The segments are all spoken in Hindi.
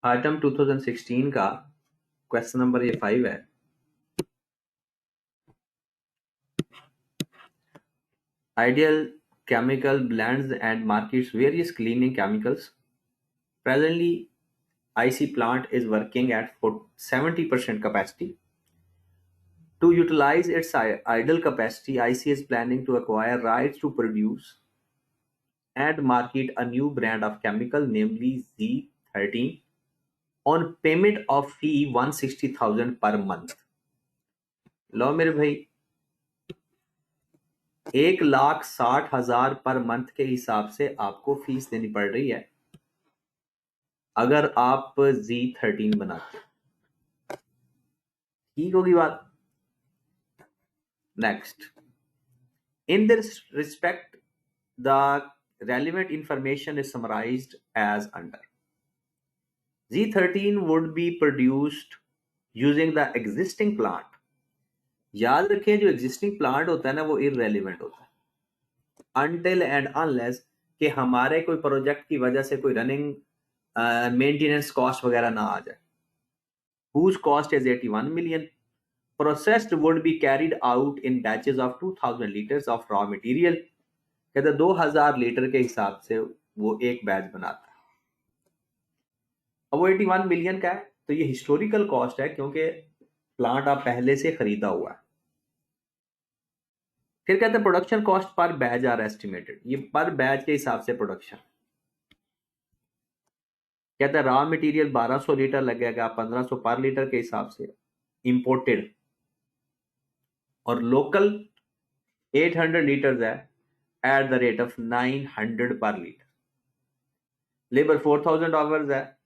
आइटम 2016 का क्वेश्चन नंबर ये 5 है। Ideal chemical blends and markets various cleaning chemicals. Presently, IC plant is working at 70% capacity. To utilize its idle capacity, IC is planning to acquire rights to produce and market a new brand of chemical, namely Z13, on payment of fee 160,000 per month. लो मेरे भाई, 1,60,000 पर मंथ के हिसाब से आपको फीस देनी पड़ रही है अगर आप Z13 बनाते। ठीक होगी बात। Next, in this respect the relevant information is summarized as under. Z13 would be produced using the existing plant. याद रखें, जो existing plant होता है ना, वो irrelevant होता है until and unless कि हमारे कोई प्रोजेक्ट की वजह से कोई रनिंग मेंटेनेंस कॉस्ट वगैरह ना आ जाए। whose cost is 81 million. Processed would be carried out in batches of 2000 liters of raw material. कहते 2000 लीटर के हिसाब से वो एक बैच बनाता है। अब वो 81 मिलियन का है, तो ये हिस्टोरिकल कॉस्ट है क्योंकि प्लांट आप पहले से खरीदा हुआ है। फिर कहते हैं production cost per batch are estimated. ये पर बैच के हिसाब से प्रोडक्शन। कहते हैं रॉ मटेरियल 1200 लीटर लगेगा, 1500 पर लीटर के हिसाब से इंपोर्टेड, और लोकल 800 लीटर है एट द रेट ऑफ 900 पर लीटर। लेबर 4000 आवर्स है,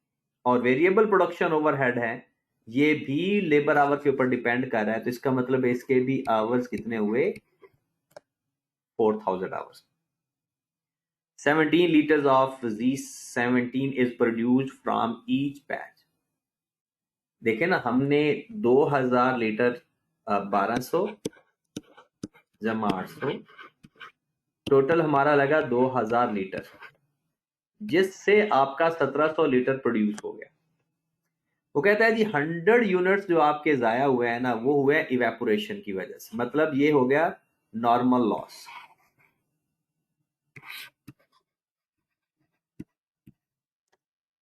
और वेरिएबल प्रोडक्शन ओवरहेड है, ये भी लेबर आवर के ऊपर डिपेंड कर रहा है। तो इसका मतलब है इसके भी आवर्स कितने हुए, 4000 hours. 17 liters of Z17 is produced from each batch. देखें ना, हमने 2000 लीटर 1200 जमा 800, टोटल हमारा लगा 2000 लीटर, जिससे आपका 1700 लीटर प्रोड्यूस हो गया। वो कहता है जी 100 यूनिट्स जो आपके जाया हुए हैं ना, वो हुए इवेपोरेशन की वजह से। मतलब ये हो गया नॉर्मल लॉस।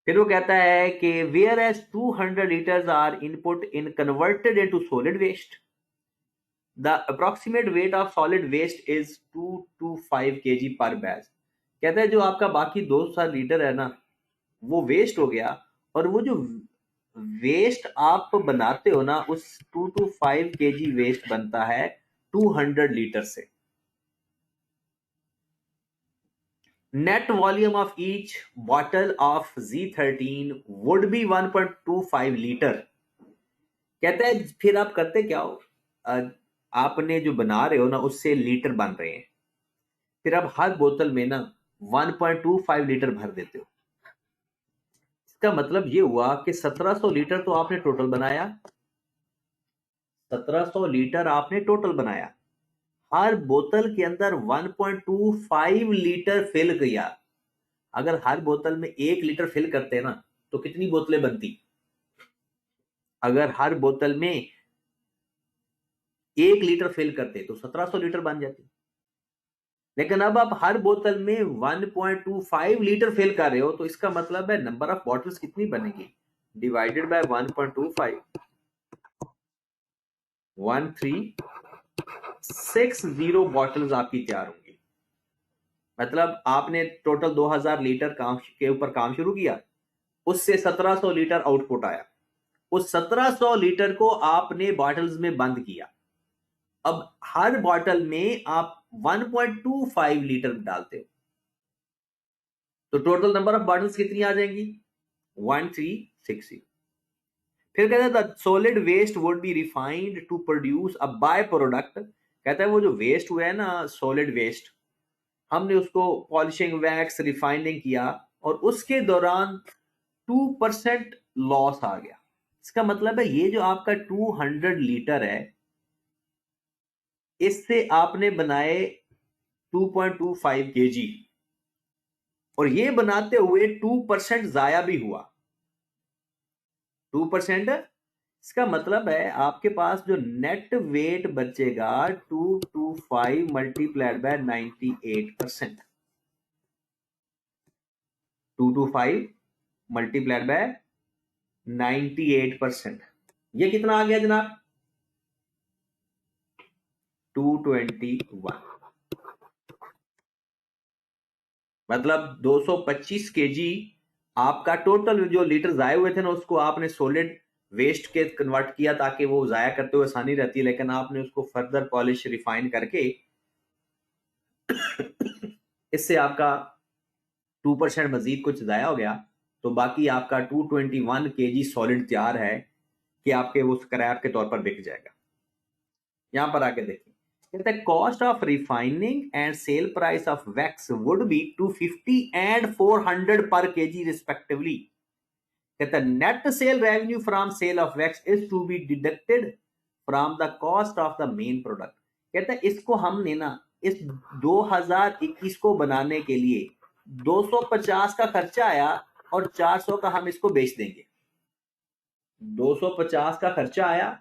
फिर वो कहता है कि whereas 200 litres are input in converted into solid waste, the approximate weight of solid waste is 2 to 5 kg per batch. कहता है जो आपका बाकी 200 लीटर है ना, वो वेस्ट हो गया, और वो जो वेस्ट आप बनाते हो ना, उस 2 to 5 kg वेस्ट बनता है 200 लीटर से। Net volume of each bottle of Z13 would be 1.25 litre. कहता है फिर आप करते क्या हो, आपने जो बना रहे हो ना, उससे लीटर बन रहे हैं, फिर आप हर बोतल में ना 1.25 लीटर भर देते हो। इसका मतलब ये हुआ कि 1700 लीटर तो आपने टोटल बनाया, 1700 लीटर आपने टोटल बनाया, हर बोतल के अंदर 1.25 लीटर फिल किया। अगर हर बोतल में 1 लीटर फिल करते ना, तो कितनी बोतलें बनती? अगर हर बोतल में 1 लीटर फिल करते तो 1700 लीटर बन जाती। लेकिन अब आप हर बोतल में 1.25 लीटर फिल कर रहे हो, तो इसका मतलब है नंबर ऑफ बॉटल्स कितनी बनेगी, डिवाइडेड बाय 1.25, 1360 बॉटल्स आपकी तैयार होंगी। मतलब आपने टोटल 2000 लीटर काम के ऊपर काम शुरू किया, उससे 1700 लीटर आउटपुट आया, उस 1700 लीटर को आपने बॉटल्स में बंद किया। अब हर बॉटल में आप 1.25 लीटर डालते हो, तो टोटल नंबर ऑफ बॉटल्स कितनी आ जाएंगी, 1360। फिर कहता है the solid waste would be refined to produce a by product. कहता है वो जो वेस्ट हुआ है ना, सॉलिड वेस्ट, हमने उसको पॉलिशिंग, वैक्स, रिफाइनिंग किया, और उसके दौरान 2% लॉस आ गया। इसका मतलब है ये जो आपका 200 लीटर है, इससे आपने बनाए 2.25 kg, और ये बनाते हुए 2% जाया भी हुआ। 2%। इसका मतलब है आपके पास जो नेट वेट बचेगा 225 मल्टीप्लाइड बाय 98%। 225 मल्टीप्लाइड बाय 98%, ये कितना आ गया जनाब? 221। मतलब 225 केजी आपका टोटल जो लीटर जाए हुए थे ना, उसको आपने सॉलिड वेस्ट के कन्वर्ट किया ताकि वो जाया करते हुए आसानी रहती है, लेकिन आपने उसको फर्दर पॉलिश रिफाइन करके इससे आपका 2% मजीद कुछ जाया हो गया, तो बाकी आपका 221 केजी सॉलिड तैयार है कि आपके वो स्क्रैप के तौर पर बिक जाएगा। यहां पर आके देखिए, कहते हैं cost of refining and sale price of wax would be 250 and 400 per kg respectively. कहते हैं net sale revenue from sale of wax is to be deducted from the cost of the main product. कहते हैं इसको हमने ना इस 2021 को बनाने के लिए 250 का खर्चा आया और 400 का हम इसको बेच देंगे। 250 का खर्चा आया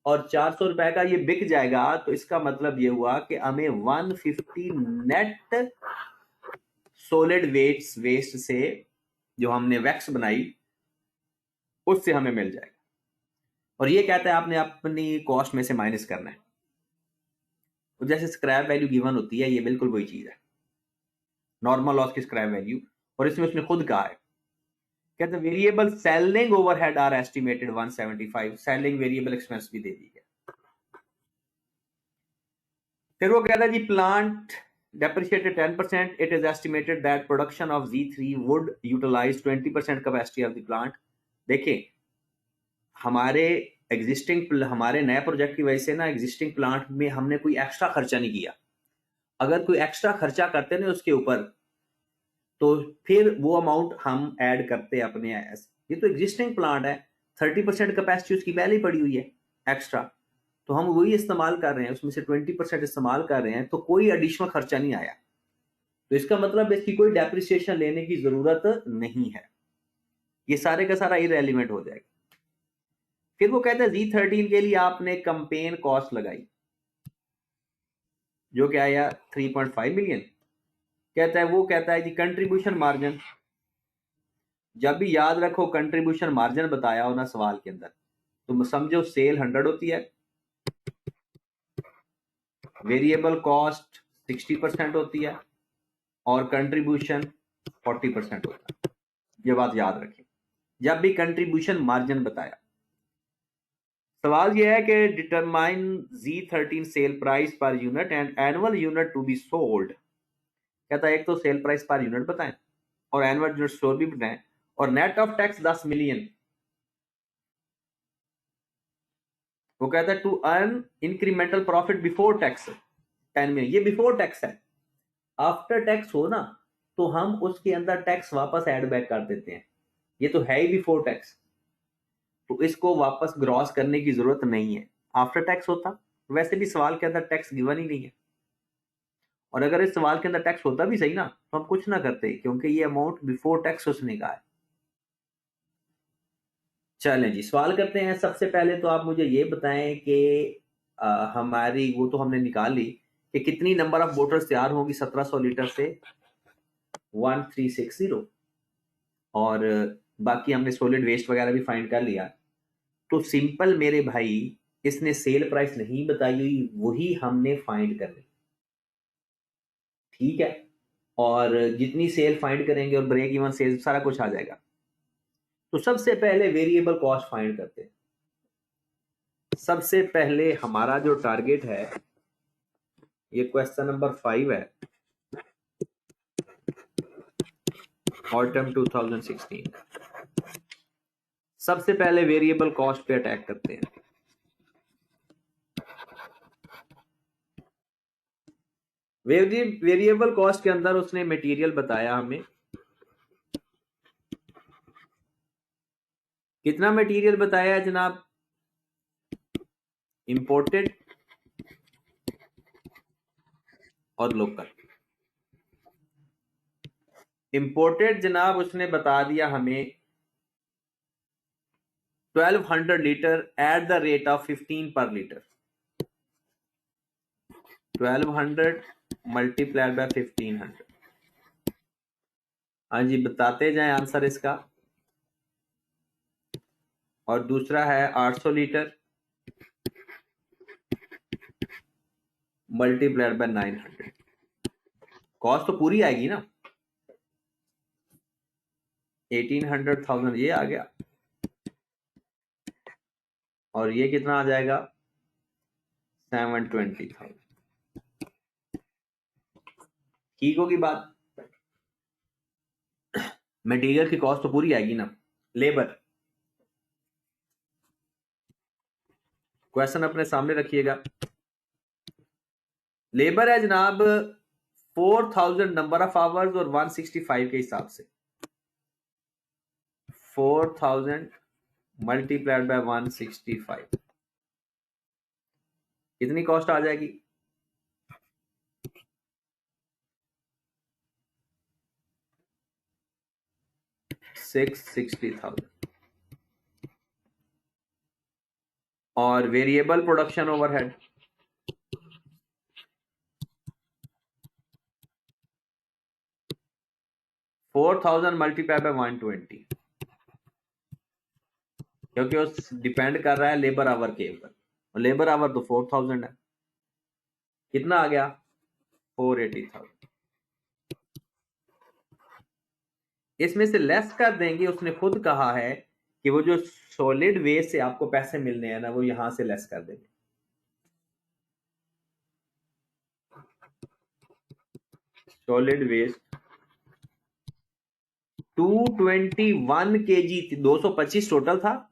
और 400 रुपए का ये बिक जाएगा, तो इसका मतलब ये हुआ कि हमें 150 नेट सॉलिड वेस्ट से जो हमने वैक्स बनाई उससे हमें मिल जाएगा। और ये कहता है आपने अपनी कॉस्ट में से माइनस करना है। तो जैसे स्क्रैप वैल्यू गिवन होती है, ये बिल्कुल वही चीज है, नॉर्मल लॉस की स्क्रैप वैल्यू। और इसमें उसने खुद कहा है, कहते हैं variable selling overhead are estimated 175, selling variable expense भी दे दी है। फिर वो कहता है जी plant depreciated 10%, it is estimated that production of Z3 would utilize 20% capacity of the plant। देखिए हमारे हमारे नए प्रोजेक्ट की वजह से ना एग्जिस्टिंग प्लांट में हमने कोई एक्स्ट्रा खर्चा नहीं किया। अगर कोई एक्स्ट्रा खर्चा करते ना उसके ऊपर, तो फिर वो अमाउंट हम ऐड करते अपने। ये तो एग्जिस्टिंग प्लांट है, 30% कैपेसिटी उसकी पहले ही पड़ी हुई है एक्स्ट्रा, तो हम वही इस्तेमाल कर रहे हैं, उसमें से 20% इस्तेमाल कर रहे हैं, तो कोई एडिशनल खर्चा नहीं आया। तो इसका मतलब इसकी कोई डेप्रिसिएशन लेने की जरूरत नहीं है, ये सारे का सारा इरेलीवेंट हो जाएगा। फिर वो कहते हैं Z13 के लिए आपने कंपेन कॉस्ट लगाई जो क्या आया 3.5 मिलियन। कहता है वो कहता है जी कंट्रीब्यूशन मार्जिन, जब भी याद रखो कंट्रीब्यूशन मार्जिन बताया हो ना सवाल के अंदर, तो समझो सेल 100 होती है, वेरिएबल कॉस्ट 60% होती है और कंट्रीब्यूशन 40% होता है। ये बात याद रखें जब भी कंट्रीब्यूशन मार्जिन बताया। सवाल यह है कि determine Z13 sale price per unit and annual unit to be sold. कहता है एक तो सेल प्राइस पर यूनिट बताएं और एनुअल यूनिट स्टोर भी बताएं, और नेट ऑफ टैक्स 10 मिलियन। वो कहता है to earn incremental profit before tax 10 million. ये बिफोर टैक्स है, आफ्टर टैक्स हो ना तो हम उसके अंदर टैक्स वापस ऐड बैक कर देते हैं, ये तो है ही बिफोर टैक्स, तो इसको वापस ग्रॉस करने की जरूरत नहीं है। आफ्टर टैक्स होता, वैसे भी सवाल के अंदर टैक्स गिवन ही नहीं है, और अगर इस सवाल के अंदर टैक्स होता भी सही ना तो हम कुछ ना करते, क्योंकि ये अमाउंट बिफोर टैक्स उसने कहा है। चलें जी सवाल करते हैं। सबसे पहले तो आप मुझे ये बताएं कि हमारी वो तो हमने निकाल ली कि कितनी नंबर ऑफ बोटल्स तैयार होंगी 1700 लीटर से 1360, और बाकी हमने सॉलिड वेस्ट वगैरह भी फाइंड कर लिया। तो सिंपल मेरे भाई, इसने सेल प्राइस नहीं बताई हुई, वही हमने फाइंड करनी, ठीक है। और जितनी सेल फाइंड करेंगे और ब्रेक इवन सेल सारा कुछ आ जाएगा। तो सबसे पहले वेरिएबल कॉस्ट फाइंड करते हैं। सबसे पहले हमारा जो टारगेट है, ये क्वेश्चन नंबर 5 है, ऑटम 2016। सबसे पहले वेरिएबल कॉस्ट पे अटैक करते हैं। वेरिएबल कॉस्ट के अंदर उसने मटेरियल बताया हमें, कितना मटेरियल बताया है जनाब? इंपोर्टेड और लोकल। इंपोर्टेड जनाब उसने बता दिया हमें 1200 litre at the rate of 15 पर लीटर। 1200 multiplied by 1500। हाँ जी, बताते जाएं आंसर इसका। और दूसरा है 800 लीटर मल्टीप्लाइड बाय 900। कॉस्ट तो पूरी आएगी ना, 1800,000 ये आ गया, और ये कितना आ जाएगा 720,000। ठीक होगी बात। मटेरियल की कॉस्ट तो पूरी आएगी ना। लेबर, क्वेश्चन अपने सामने रखिएगा। लेबर है जनाब 4000 नंबर ऑफ आवर्स और 165 के हिसाब से। 4000 मल्टीप्लाइड बाय 165 कितनी कॉस्ट आ जाएगी? 660,000। और variable production overhead 4000 multiply by 120, क्योंकि वो डिपेंड कर रहा है लेबर आवर के ऊपर, और लेबर आवर तो 4000 है। कितना आ गया 480,000। इसमें से लेस कर देंगे, उसने खुद कहा है कि वो जो सॉलिड वेस्ट से आपको पैसे मिलने हैं ना, वो यहां से लेस कर देंगे। सॉलिड वेस्ट 221 केजी, 225 टोटल था,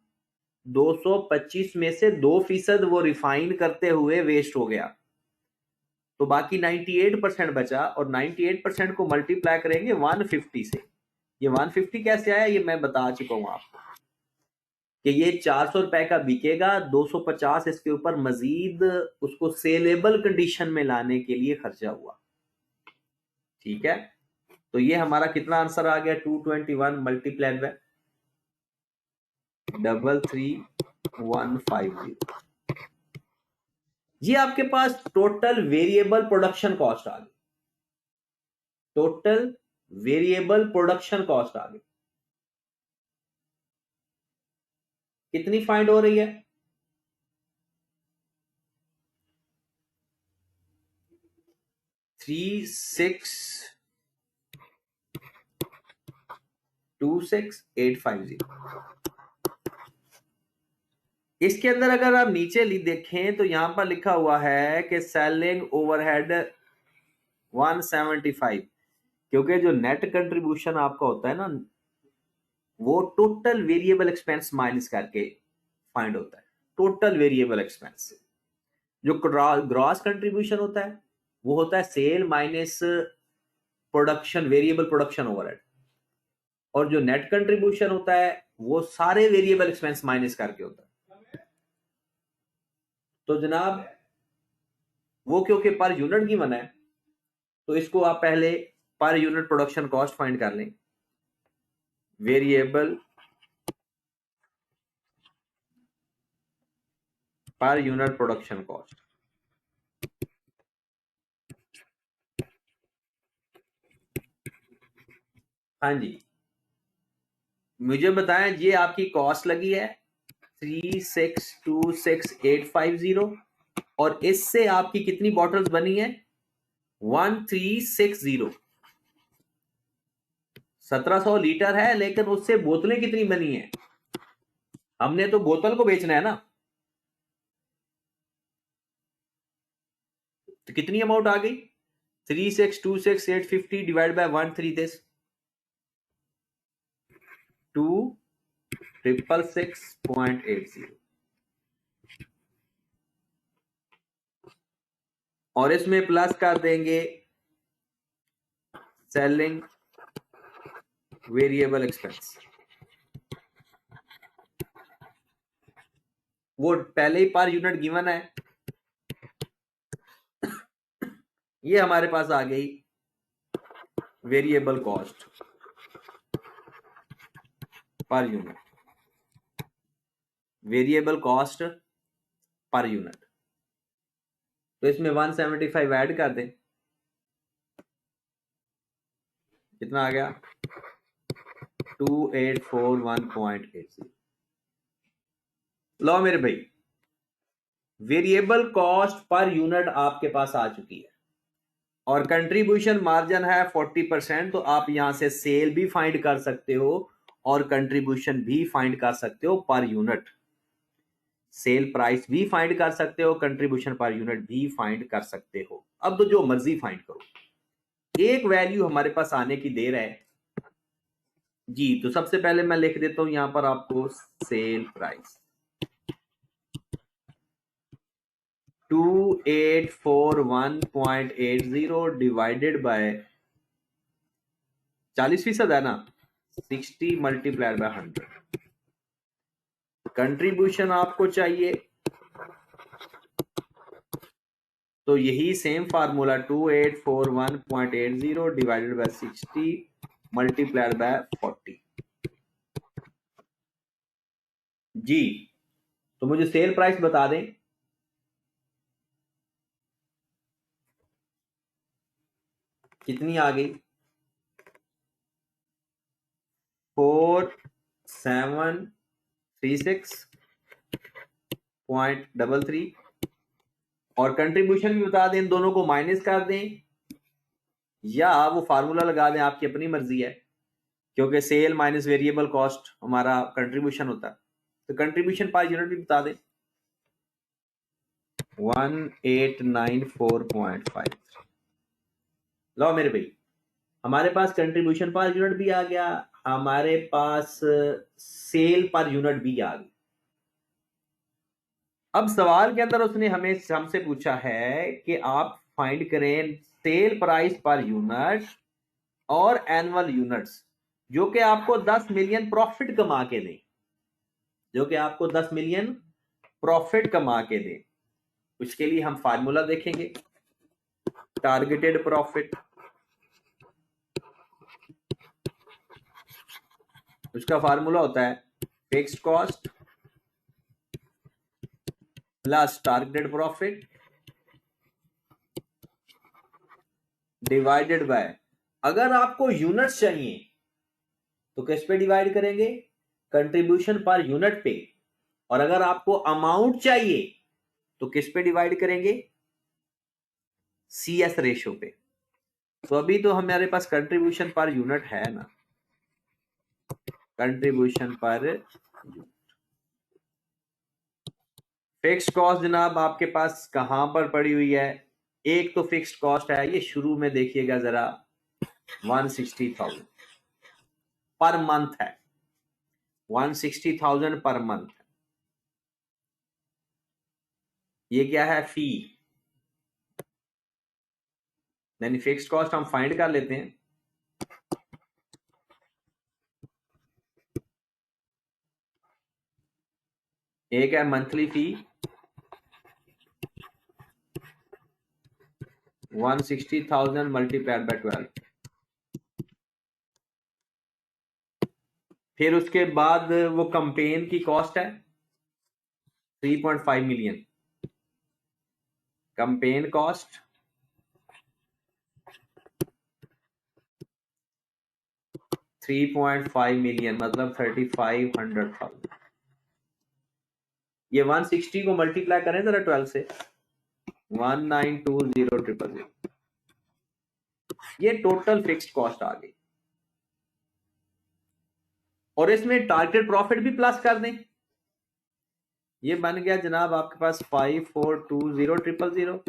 225 में से 2% वो रिफाइन करते हुए वेस्ट हो गया, तो बाकी 98% बचा, और 98% को मल्टीप्लाई करेंगे 150 से। ये 150 कैसे आया ये मैं बता चुका हूं आपको, कि ये 400 रुपए का बिकेगा, 250 इसके ऊपर मजीद उसको सेलेबल कंडीशन में लाने के लिए खर्चा हुआ। ठीक है, तो ये हमारा कितना आंसर आ गया 221 मल्टीप्लाइड बाय 33150। ये आपके पास टोटल वेरिएबल प्रोडक्शन कॉस्ट आ गई। टोटल वेरिएबल प्रोडक्शन कॉस्ट आ गई। कितनी फाइंड हो रही है? 3626850। इसके अंदर अगर आप नीचे देखें तो यहां पर लिखा हुआ है कि सेलिंग ओवरहेड 175, क्योंकि जो नेट कंट्रीब्यूशन आपका होता है ना, वो टोटल वेरिएबल एक्सपेंस माइनस करके फाइंड होता है। टोटल वेरिएबल एक्सपेंस, जो ग्रॉस कंट्रीब्यूशन होता है वो होता है sale minus production, variable production overhead, और जो नेट कंट्रीब्यूशन होता है वो सारे वेरिएबल एक्सपेंस माइनस करके होता है। तो जनाब वो क्योंकि पर यूनिट गिवन है, तो इसको आप पहले per unit production cost find कर लें। Variable per unit production cost, हाँ जी, मुझे बताएं ये आपकी कॉस्ट लगी है 3626850, और इससे आपकी कितनी बॉटल्स बनी है 1360। 1700 लीटर है, लेकिन उससे बोतलें कितनी बनी है? हमने तो बोतल को बेचना है ना, तो कितनी अमाउंट आ गई 3626850 डिवाइड बाय 136, 2666.80, और इसमें प्लस कर देंगे सेलिंग वेरिएबल एक्सपेंस। वो पहले ही पर यूनिट गिवन है, ये हमारे पास आ गई variable cost per unit. Variable cost per unit, तो इसमें 175 ऐड कर दें, कितना आ गया 2841.80। लो मेरे भाई, वेरिएबल कॉस्ट पर यूनिट आपके पास आ चुकी है और कंट्रीब्यूशन मार्जिन है 40%, तो आप यहां से सेल भी फाइंड कर सकते हो और कंट्रीब्यूशन भी फाइंड कर सकते हो पर यूनिट। सेल प्राइस भी फाइंड कर सकते हो, कंट्रीब्यूशन पर यूनिट भी फाइंड कर सकते हो। अब तो जो मर्जी फाइंड करो, एक वैल्यू हमारे पास आने की देर है जी। तो सबसे पहले मैं लिख देता हूं यहां पर आपको सेल प्राइस 2841.80 डिवाइडेड बाय 40% है ना, 60 मल्टीप्लाइड बाय 100। कंट्रीब्यूशन आपको चाहिए तो यही same formula 2841.80 divided by 60 multiplied by 40 जी। तो मुझे सेल प्राइस बता दें, कितनी आ गई 4736.33 और कंट्रीब्यूशन भी बता दें, दोनों को माइनस कर दें या वो फार्मूला लगा दें, आपकी अपनी मर्जी है, क्योंकि सेल माइनस वेरिएबल कॉस्ट हमारा कंट्रीब्यूशन होता है। तो कंट्रीब्यूशन पर यूनिट भी बता दें 1894.5। लो मेरे भाई, हमारे पास कंट्रीब्यूशन पर यूनिट भी आ गया, हमारे पास सेल पर यूनिट भी आ गई। अब सवाल के अंदर उसने हमसे पूछा है कि आप फाइंड करें सेल प्राइस पर यूनिट और एनुअल यूनिट्स जो कि आपको 10 मिलियन प्रॉफिट कमा के दें, जो कि आपको 10 मिलियन प्रॉफिट कमा के दें। उसके लिए हम फार्मूला देखेंगे, टारगेटेड प्रॉफिट, उसका फार्मूला होता है fixed cost plus targeted profit divided by, अगर आपको यूनिट्स चाहिए तो किस पे डिवाइड करेंगे, कंट्रीब्यूशन पर यूनिट पे, और अगर आपको अमाउंट चाहिए तो किस पे डिवाइड करेंगे, CS रेशियो पे। तो अभी तो हमारे पास कंट्रीब्यूशन पर यूनिट है ना, कंट्रीब्यूशन पर फिक्स्ड कॉस्ट जनाब आपके पास कहां पर पड़ी हुई है, एक तो फिक्स्ड कॉस्ट है, ये शुरू में देखिएगा जरा 160,000 पर मंथ है, 160,000 पर मंथ। ये क्या है, फी, यानी फिक्स्ड कॉस्ट हम फाइंड कर लेते हैं। एक है मंथली फी 160,000 मल्टीप्लाइड बाय 12, फिर उसके बाद वो कंपेन की कॉस्ट है 3.5 मिलियन, कंपेन कॉस्ट 3.5 मिलियन मतलब 3500,000। ये 160 को मल्टीप्लाई करें जरा 12 से, 1920,000, ये टोटल फिक्स्ड कॉस्ट आ गई। और इसमें टारगेट प्रॉफिट भी प्लस कर दें, ये बन गया जनाब आपके पास 5420,000,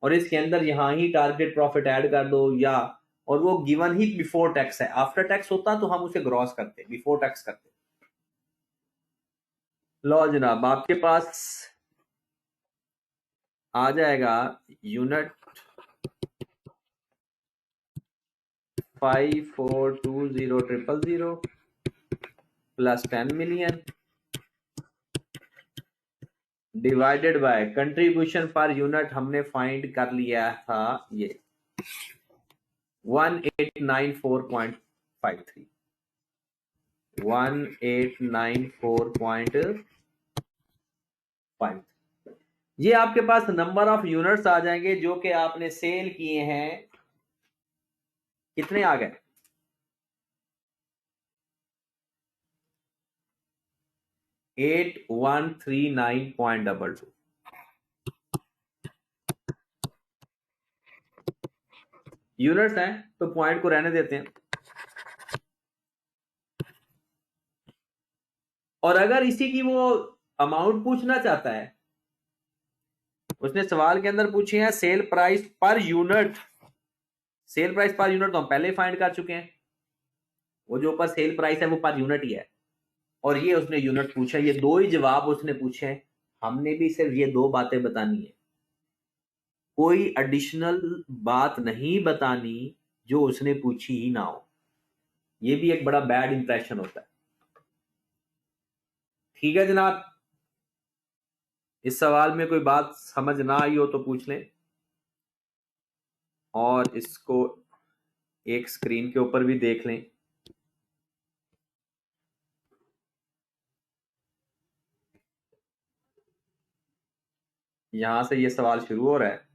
और इसके अंदर यहां ही टारगेट प्रॉफिट ऐड कर दो, या और वो गिवन ही बिफोर टैक्स है, आफ्टर टैक्स होता तो हम उसे ग्रॉस करते, बिफोर टैक्स करते। लो जनाब आपके पास आ जाएगा unit 5420,000 plus 10 million divided by contribution per unit हमने फाइंड कर लिया था ये 1894.53। 1894.5। ये आपके पास नंबर ऑफ यूनिट्स आ जाएंगे जो कि आपने सेल किए हैं। कितने आ गए? 8139.22। यूनिट्स हैं तो पॉइंट को रहने देते हैं। और अगर इसी की वो अमाउंट पूछना चाहता है, उसने सवाल के अंदर पूछे हैं cell price per unit. Cell price per unit तो हम पहले ही फाइंड कर चुके हैं, वो जो ऊपर सेल प्राइस है वो पर यूनिट ही है। और ये उसने यूनिट पूछा, ये दो ही जवाब उसने पूछे हैं। हमने भी सिर्फ ये दो बातें बतानी है, कोई एडिशनल बात नहीं बतानी जो उसने पूछी ही ना हो। ये भी एक बड़ा बैड इंप्रेशन होता है। ठीक है जनाब, इस सवाल में कोई बात समझ ना आई हो तो पूछ लें, और इसको एक स्क्रीन के ऊपर भी देख लें। यहां से ये सवाल शुरू हो रहा है,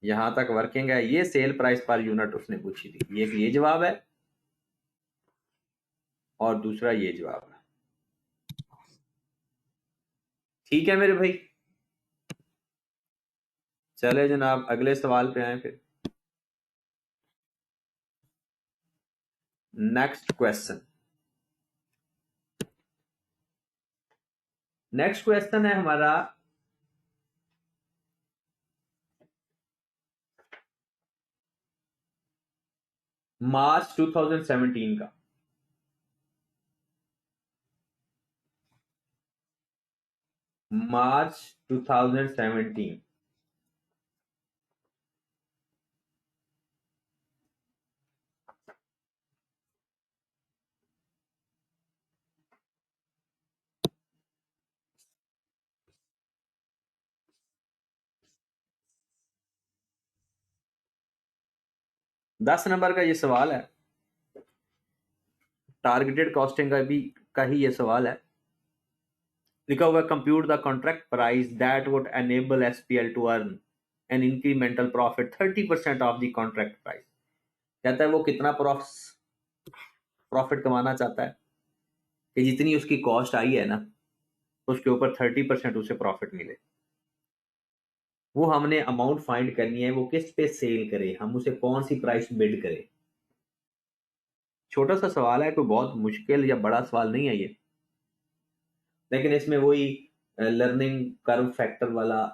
यहां तक वर्किंग है। ये सेल प्राइस पर यूनिट उसने पूछी थी। ये जवाब है और दूसरा ये जवाब है। ठीक है मेरे भाई, चले जनाब अगले सवाल पे आए फिर। Next question. नेक्स्ट क्वेश्चन है हमारा मार्च 2017 का। मार्च 2017। दस नंबर का ये सवाल है, टारगेटेड कॉस्टिंग का ही ये सवाल है। लिखा हुआ compute the contract price that would enable SPL to earn an incremental profit 30% of the contract price. कहता है वो कितना प्रॉफिट कमाना चाहता है कि जितनी उसकी कॉस्ट आई है ना, उसके ऊपर 30% उसे प्रॉफिट मिले। वो हमने अमाउंट फाइंड करनी है, वो किस पे सेल करे, हम उसे कौन सी प्राइस बिड करें। छोटा सा सवाल है, कोई बहुत मुश्किल या बड़ा सवाल नहीं है ये, लेकिन इसमें वही लर्निंग कर्व फैक्टर वाला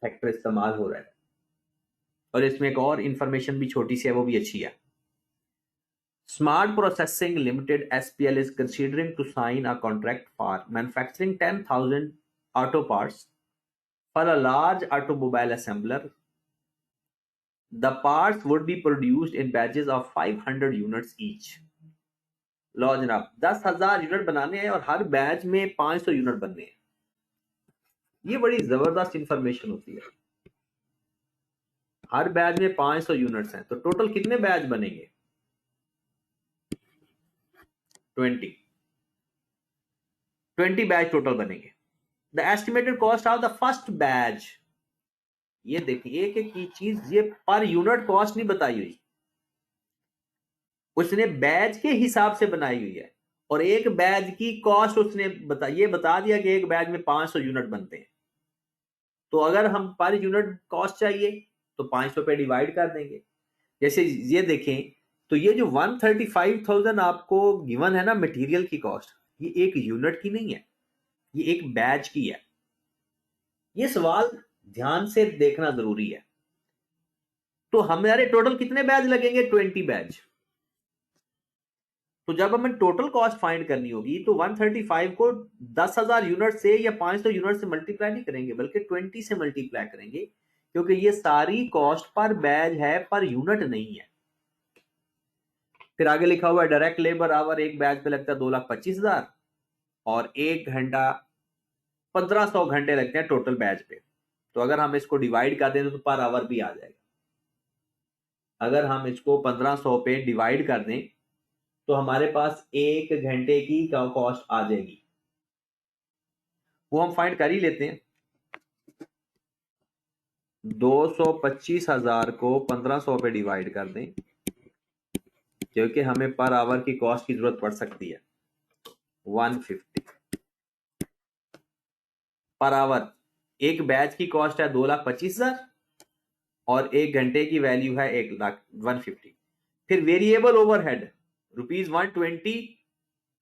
फैक्टर इस्तेमाल हो रहा है। और इसमें एक और इंफॉर्मेशन भी छोटी सी है, वो भी अच्छी है। Smart processing limited SPL is considering to sign a contract for manufacturing 10,000 auto parts for a large automobile assembler. The parts would be produced in batches of 500 units each. लो जनाब, 10,000 यूनिट बनाने हैं और हर बैच में 500 यूनिट बनने हैं। ये बड़ी जबरदस्त इंफॉर्मेशन होती है। हर बैच में 500 यूनिट्स हैं तो टोटल कितने बैच बनेंगे? 20 बैच टोटल बनेंगे। The estimated cost of the first batch, ये देखिए एक एक चीज, ये पर यूनिट कॉस्ट नहीं बताई हुई, उसने बैच के हिसाब से बनाई हुई है। और एक बैच की कॉस्ट उसने बता दिया कि एक बैच में 500 यूनिट बनते हैं। तो अगर हम पर यूनिट कॉस्ट चाहिए तो 500 पे डिवाइड कर देंगे। जैसे ये देखें तो ये जो 135,000 आपको गिवन है ना मटेरियल की कॉस्ट, ये एक यूनिट की नहीं है, ये एक बैच की है। ये सवाल ध्यान से देखना जरूरी है। तो हमारे टोटल कितने बैच लगेंगे? 20 बैच। तो जब हमें टोटल कॉस्ट फाइंड करनी होगी तो 135 को 10,000 यूनिट से या 500 यूनिट से मल्टीप्लाई नहीं करेंगे, बल्कि 20 से मल्टीप्लाई करेंगे, क्योंकि ये सारी कॉस्ट पर बैच है, पर यूनिट नहीं है। फिर आगे लिखा हुआ है डायरेक्ट लेबर आवर एक बैच पे लगता है 2,25,000 और एक घंटा 1,500 घंटे लगते हैं टोटल बैच पे। तो अगर हम इसको डिवाइड कर दें तो पर आवर भी आ जाएगा। अगर हम इसको 1,500 पे डिवाइड कर दें तो हमारे पास 1 घंटे की कॉस्ट आ जाएगी। वो हम फाइंड कर ही लेते हैं। 225,000 को 1500 पे डिवाइड कर दें, क्योंकि हमें पर आवर की कॉस्ट की जरूरत पड़ सकती है। 150 पर आवर। एक बैच की कॉस्ट है 2,25,000 और 1 घंटे की वैल्यू है 1,50,000। फिर वेरिएबल ओवरहेड ₹120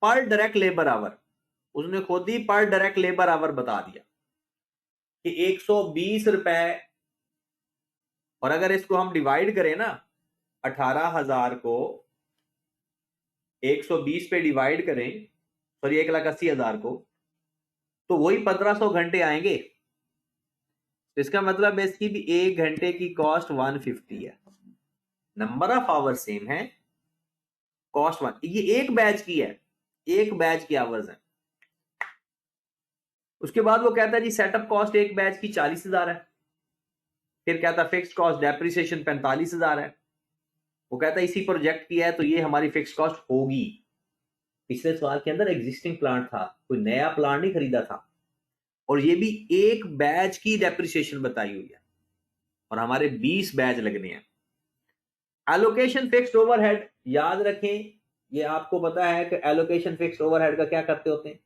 पर डायरेक्ट लेबर आवर। उसने खुद ही पर डायरेक्ट लेबर आवर बता दिया कि 120 रुपए। और अगर इसको हम डिवाइड करें ना, 18,000 को 120 पे डिवाइड करें, सॉरी 1,80,000 को, तो वही 1,500 घंटे आएंगे। तो इसका मतलब है इसकी भी 1 घंटे की कॉस्ट 150 है। नंबर ऑफ आवर सेम है, कॉस्ट 1। ये एक बैच की है, एक बैच की आवर्स है। उसके बाद वो कहता है जी सेटअप कॉस्ट एक बैच की 40,000 है। फिर कहता है फिक्स कॉस्ट डेप्रिसिएशन 45,000 है। वो कहता है इसी प्रोजेक्ट की है तो ये हमारी फिक्स कॉस्ट होगी। पिछले सवाल के अंदर एग्जिस्टिंग प्लांट था, कोई नया प्लांट नहीं खरीदा था, और ये भी एक बैच की डेप्रिसिएशन बताई हुई है, और हमारे 20 बैच लगने हैं। एलोकेशन फिक्स्ड ओवरहेड याद रखें, ये आपको पता है कि एलोकेशन फिक्स्ड ओवरहेड का क्या करते होते हैं।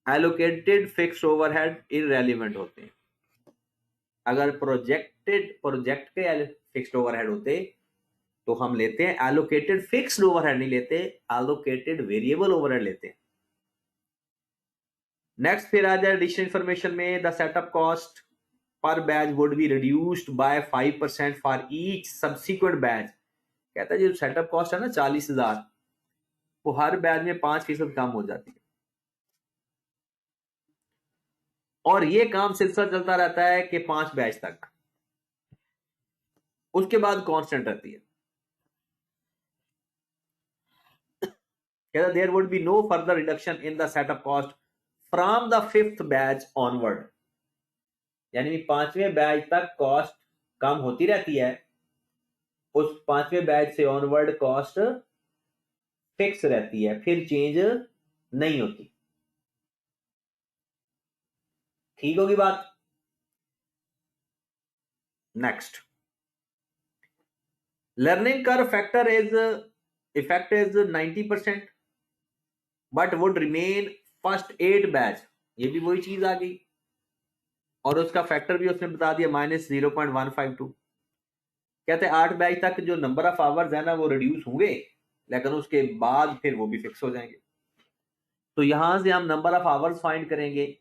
एलोकेटेड फिक्स्ड ओवरहेड इररेलेवेंट होते हैं। अगर प्रोजेक्ट के फिक्स्ड ओवरहेड होते तो हम लेते हैं एलोकेटेड फिक्स्ड ओवरहेड, नहीं लेते एलोकेटेड वेरिएबल ओवरहेड लेते हैं। नेक्स्ट फिर आ जाए एडिशनल इंफॉर्मेशन में, the setup cost per batch would be reduced by 5% for each subsequent batch. कहता है जो सेटअप कॉस्ट है ना 40,000, वो हर बैच में 5% कम हो जाती है, और ये काम सिलसिला चलता रहता है कि 5 बैच तक। उसके बाद कांस्टेंट रहती है। कहता there would be no further reduction in the setup cost from the 5th batch onward. यानी 5वें बैच तक कॉस्ट कम होती रहती है, उस 5वें बैच से ऑनवर्ड कॉस्ट फिक्स रहती है, फिर चेंज नहीं होती। ठीक होगी बात। Next, learning curve factor is effect is 90%, but would remain first 8 batch. ये भी वही चीज आ गई, और उसका फैक्टर भी उसने बता दिया -0.152। कहते हैं 8 बैच तक जो नंबर ऑफ आवर्स है ना वो रिड्यूस होंगे, लेकिन उसके बाद फिर वो भी फिक्स हो जाएंगे। तो यहां से हम नंबर ऑफ आवर्स फाइंड करेंगे,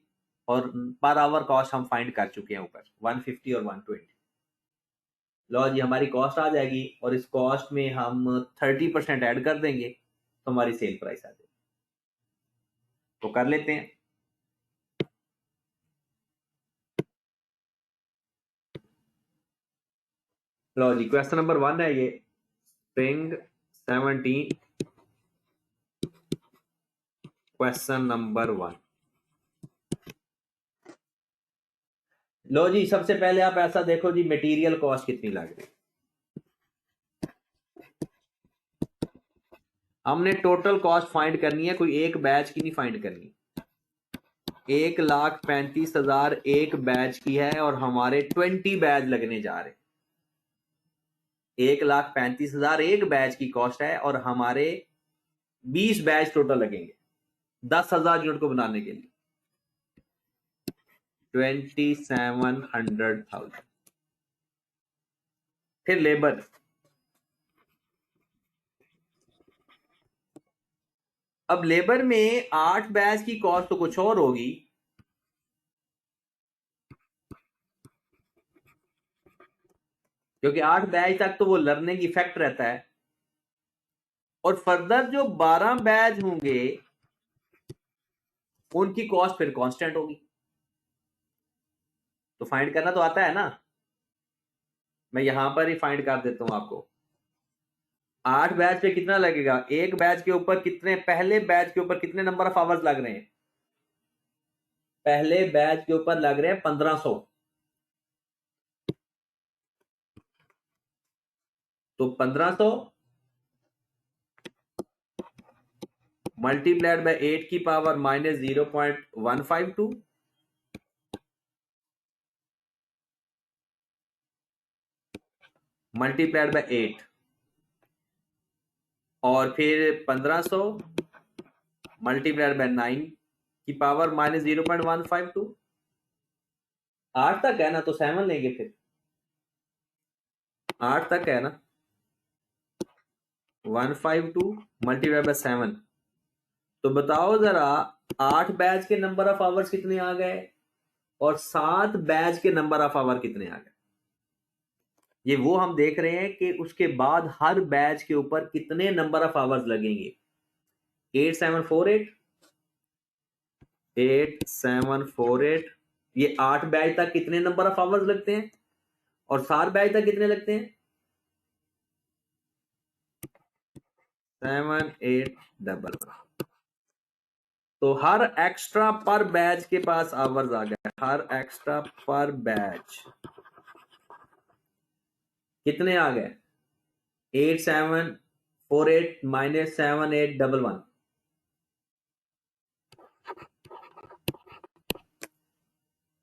और पर आवर कॉस्ट हम फाइंड कर चुके हैं ऊपर 150 और 120। लो जी हमारी कॉस्ट आ जाएगी, और इस कॉस्ट में हम 30% ऐड कर देंगे तो हमारी सेल प्राइस आ जाएगी। तो कर लेते हैं। लो जी क्वेश्चन नंबर 1 है ये, स्प्रिंग 17, क्वेश्चन नंबर 1। लो जी सबसे पहले आप ऐसा देखो जी, मटेरियल कॉस्ट कितनी लग रही। हमने टोटल कॉस्ट फाइंड करनी है, कोई एक बैच की नहीं फाइंड करनी। 1,35,000 एक बैच की है, और हमारे 20 बैच लगने जा रहे। 1,35,000 एक बैच की कॉस्ट है, और हमारे 20 बैच टोटल लगेंगे 10,000 यूनिट को बनाने के लिए। 2700,000। फिर लेबर, अब लेबर में 8 बैच की कॉस्ट तो कुछ और होगी, क्योंकि 8 बैच तक तो वो लर्निंग इफेक्ट रहता है, और फर्दर जो 12 बैच होंगे उनकी कॉस्ट फिर कांस्टेंट होगी। तो फाइंड करना तो आता है ना, मैं यहां पर ही फाइंड कर देता हूं आपको। 8 बैच पे कितना लगेगा, एक बैच के ऊपर कितने, पहले बैच के ऊपर कितने नंबर ऑफ आवर्स लग रहे हैं। पहले बैच के ऊपर लग रहे हैं 1500, तो 1500 मल्टीप्लाइड बाय 8 की पावर माइनस 0.152 मल्टीप्लाइड बाय 8 और फिर 1500 मल्टीप्लाइड बाय 9 की पावर माइनस 0.152। 8 तक है ना, तो 7 लेंगे, फिर 8 तक है ना, 152 मल्टीप्लाइड बाय 7। तो बताओ जरा 8 बैच के नंबर ऑफ आवर्स कितने आ गए और 7 बैच के नंबर ऑफ आवर कितने आ गए। ये वो हम देख रहे हैं कि उसके बाद हर बैच के ऊपर कितने नंबर ऑफ आवर्स लगेंगे। 8748 ये 8 बैच तक कितने नंबर ऑफ आवर्स लगते हैं और 7 बैच तक कितने लगते हैं। 7811। तो हर एक्स्ट्रा पर बैच के पास आवर्स आ गए। हर एक्स्ट्रा पर बैच कितने आ गए। 8748 माइनस 7811।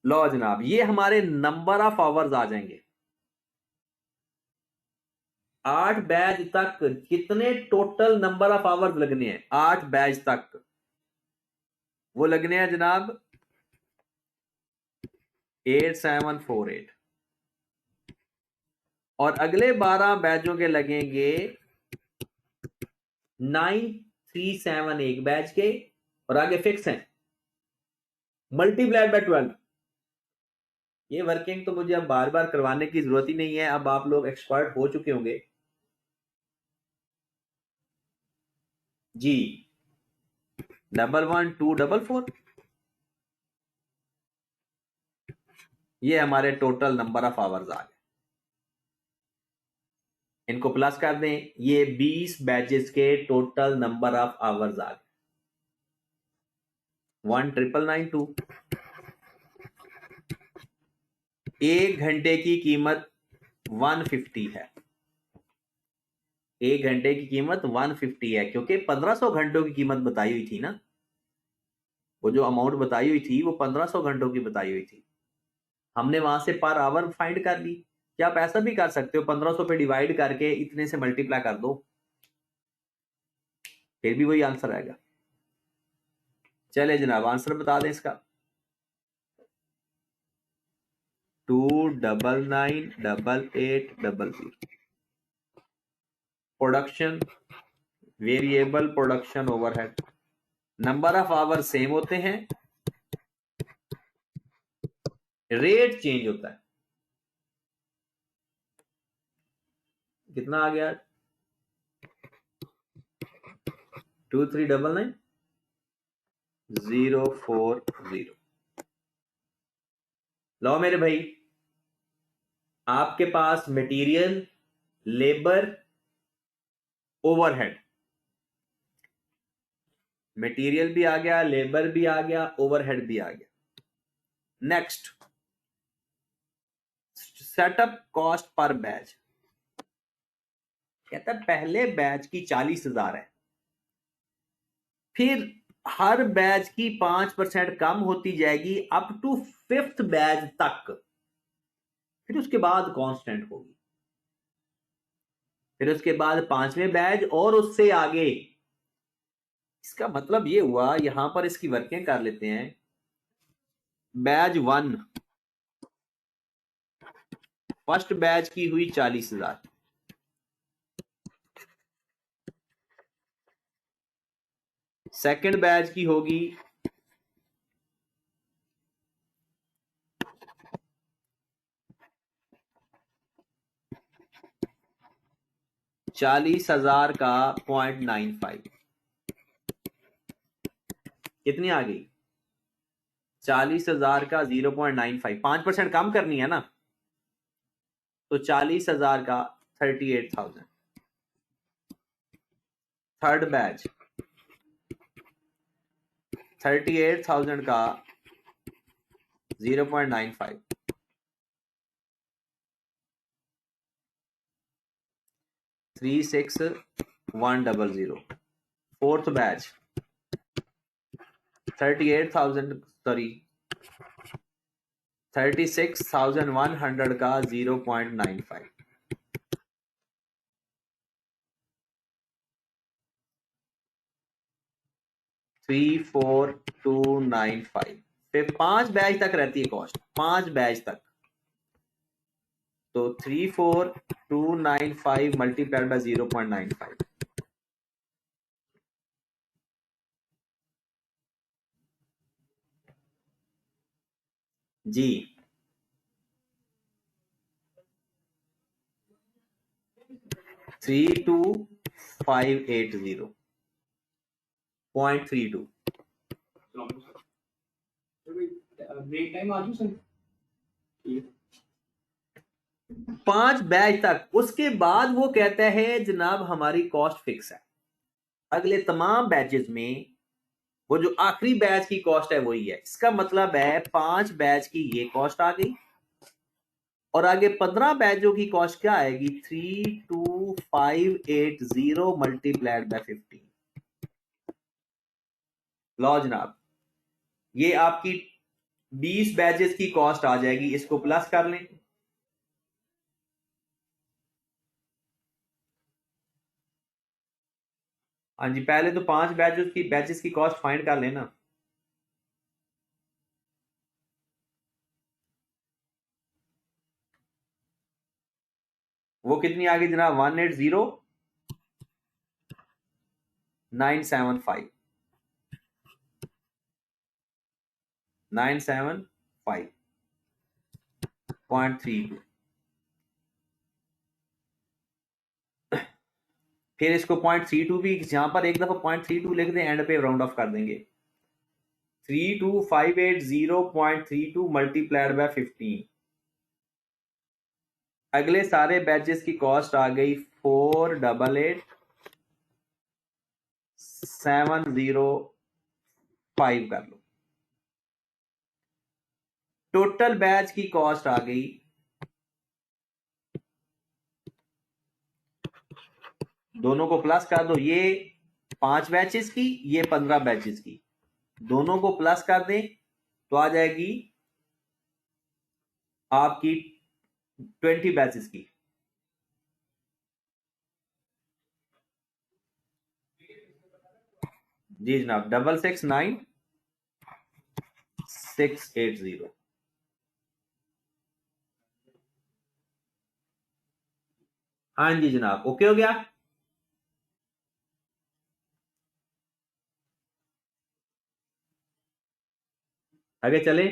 लो जनाब, ये हमारे नंबर ऑफ आवर्स आ जाएंगे। 8 बैच तक कितने टोटल नंबर ऑफ आवर्स लगने हैं। 8 बैच तक वो लगने हैं जनाब 8748 और अगले 12 बैचों के लगेंगे 9371 एक बैच के और आगे फिक्स हैं मल्टीप्लाइड बाय 12। ये वर्किंग तो मुझे अब बार बार करवाने की जरूरत ही नहीं है, अब आप लोग एक्सपर्ट हो चुके होंगे जी। 11244 ये हमारे टोटल नंबर ऑफ आवर्स आ गए। इनको प्लस कर दें, ये 20 बैचेस के टोटल नंबर ऑफ आवर्स आ गए। 19992। 1 घंटे की कीमत 150 है। 1 घंटे की कीमत 150 है क्योंकि 1500 घंटों की कीमत बताई हुई थी ना। वो जो अमाउंट बताई हुई थी वो 1500 घंटों की बताई हुई थी। हमने वहां से पर आवर फाइंड कर ली। क्या आप ऐसा भी कर सकते हो 1500 पे डिवाइड करके इतने से मल्टीप्लाई कर दो, फिर भी वही आंसर आएगा। चले जनाब आंसर बता दें इसका। 2998800। Production variable production overhead. Number of hour same होते हैं, रेट चेंज होता है। कितना आ गया 2399040। लो मेरे भाई, आपके पास मटेरियल, लेबर, ओवरहेड। मटेरियल भी आ गया, लेबर भी आ गया, ओवरहेड भी आ गया। Next setup cost per batch. कहता है पहले बैच की 40,000 है, फिर हर बैच की 5% कम होती जाएगी अप टू 5th बैच तक, फिर उसके बाद कांस्टेंट होगी, फिर उसके बाद 5वें बैच और उससे आगे। इसका मतलब ये हुआ, यहां पर इसकी वर्किंग कर लेते हैं। बैच 1 फर्स्ट बैच की हुई 40,000, सेकंड बैच की होगी 40,000 का 0.95। कितनी आ गई 40,000 का 0.95, 5% कम करनी है ना, तो 40,000 का 38,000। थर्ड बैच 38,000 का 0.95, 36,100। फोर्थ बैच 38,000 सॉरी 36,100 का 0.95 34295 फिर 5 बैच तक रहती है कॉस्ट, 5 बैच तक। तो 34295 मल्टीप्लाइड बाय 0.95 जी 32580.32 ब्रेक टाइम आ सर 5 बैच तक। उसके बाद वो कहता है जनाब हमारी कॉस्ट फिक्स है, अगले तमाम बैचेस में वो जो आखिरी बैच की कॉस्ट है वही है। इसका मतलब है 5 बैच की ये कॉस्ट आ गई और आगे 15 बैचों की कॉस्ट क्या आएगी 32580 मल्टीप्लाइड बाय 15। लो जनाब ये आपकी 20 बैचेस की कॉस्ट आ जाएगी, इसको प्लस कर लें। हाँ जी पहले तो 5 बैचेस की कॉस्ट फाइंड कर लेना। वो कितनी आ गई जनाब 180,975 975.32। फिर इसको 0.32 भी यहां पर एक दफा 0.32 लिख दें, एंड पे राउंड ऑफ कर देंगे। 32580.32 मल्टीप्लाइड बाय 15। अगले सारे बैचेस की कॉस्ट आ गई 488,705 कर लो। टोटल बैच की कॉस्ट आ गई दोनों को प्लस कर दो, ये 5 बैचेस की ये 15 बैचेस की, दोनों को प्लस कर दें तो आ जाएगी आपकी 20 बैचेस की। जी जनाब 669,680। हाँ जी जनाब ओके हो गया। आगे चले।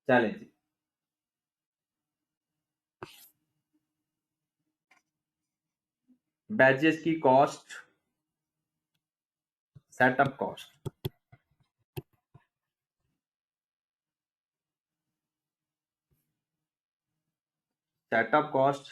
चलें जी बैचेस की cost, setup cost, setup cost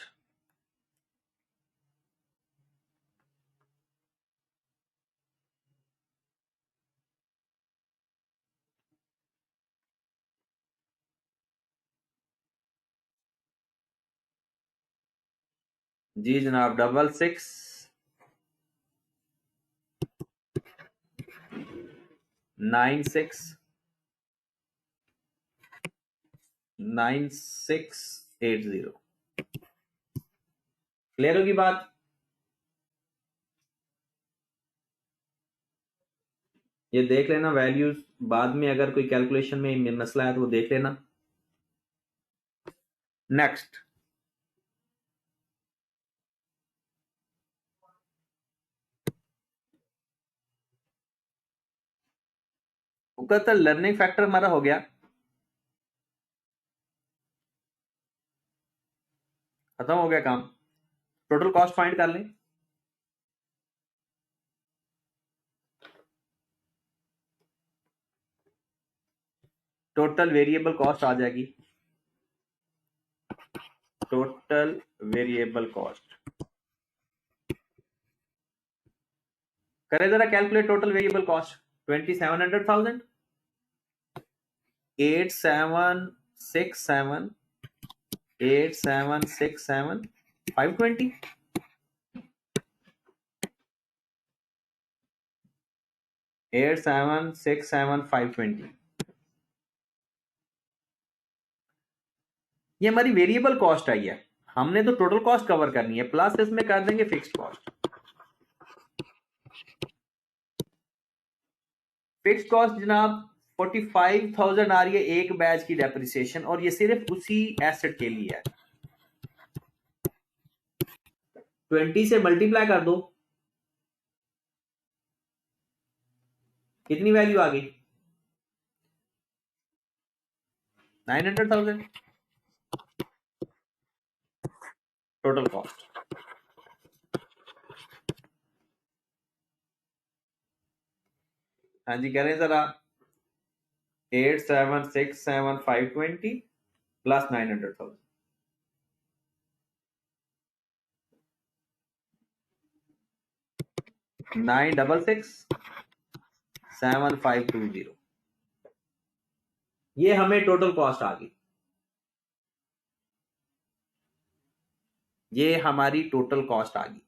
जी जनाब 669680। क्लियर होगी बात। ये देख लेना वैल्यूज, बाद में अगर कोई कैलकुलेशन में मसला है तो वो देख लेना। नेक्स्ट कहता लर्निंग फैक्टर हमारा हो गया, खत्म हो गया काम। टोटल कॉस्ट फाइंड कर लें। टोटल वेरिएबल कॉस्ट आ जाएगी, टोटल वेरिएबल कॉस्ट करें जरा कैलकुलेट टोटल वेरिएबल कॉस्ट 2700,000 8767 8767 520 8767 520 ये हमारी वेरिएबल कॉस्ट आई है। हमने तो टोटल कॉस्ट कवर करनी है, प्लस इसमें कर देंगे फिक्स्ड कॉस्ट। फिक्स्ड कॉस्ट जनाब 45,000 आ रही है एक बैच की डेप्रिसिएशन, और ये सिर्फ उसी एसेट के लिए है। 20 से मल्टीप्लाई कर दो, कितनी वैल्यू आ गई? 900,000 टोटल कॉस्ट। हाँ जी, कह रहे हैं जरा 8767 520 प्लस 900,000 9667520 ये हमें टोटल कॉस्ट आ गई। ये हमारी टोटल कॉस्ट आ गई।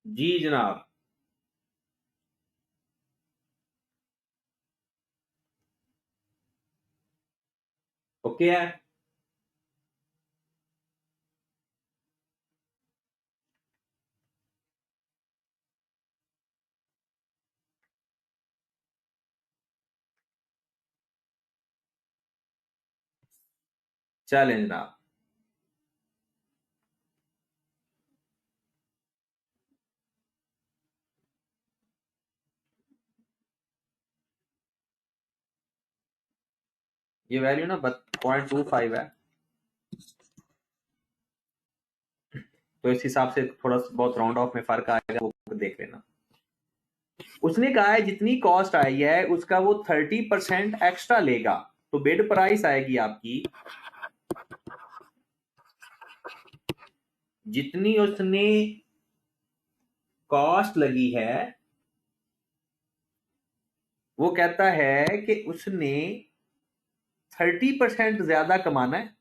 जी जनाब, ओके है। चलें जनाब, ये वैल्यू ना 0.25 है, तो इस हिसाब से थोड़ा बहुत राउंड ऑफ में फर्क आएगा, वो देख लेना। उसने कहा है जितनी कॉस्ट आई है उसका वो 30% एक्स्ट्रा लेगा, तो बिड प्राइस आएगी आपकी जितनी उसने कॉस्ट लगी है, वो कहता है कि उसने 30% ज्यादा कमाना है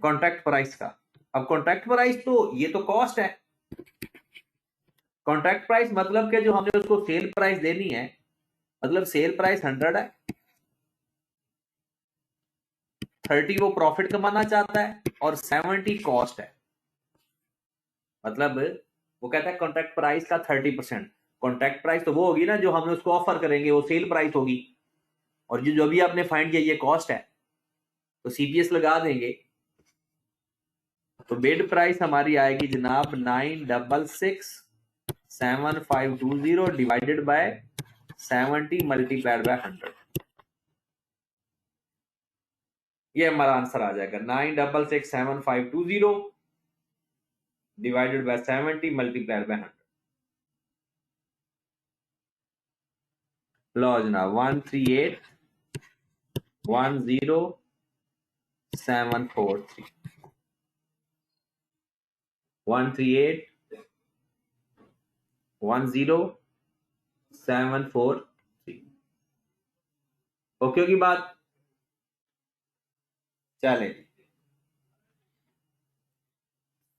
कॉन्ट्रैक्ट प्राइस का। अब कॉन्ट्रैक्ट प्राइस तो ये तो कॉस्ट है, कॉन्ट्रैक्ट प्राइस मतलब कि जो हमने उसको सेल प्राइस देनी है, मतलब सेल प्राइस 100 है, 30 वो प्रॉफिट कमाना चाहता है और 70 कॉस्ट है। मतलब वो कहता है कॉन्ट्रैक्ट प्राइस का 30%। कॉन्ट्रैक्ट प्राइस तो वो होगी ना जो हमने उसको ऑफर करेंगे, वो सेल प्राइस होगी, और जो भी आपने फाइंड किया ये कॉस्ट है, तो सीपीएस लगा देंगे। तो बिड प्राइस हमारी आएगी जनाब 9667520 डिवाइडेड बाय 70 मल्टीप्लाइड बाय 100। ये हमारा आंसर आ जाएगा 9667520 डिवाइडेड बाय 70 मल्टीप्लाइड बाय 100। लो जनाब 13810,743 13810,743 ओके होगी बात। चले,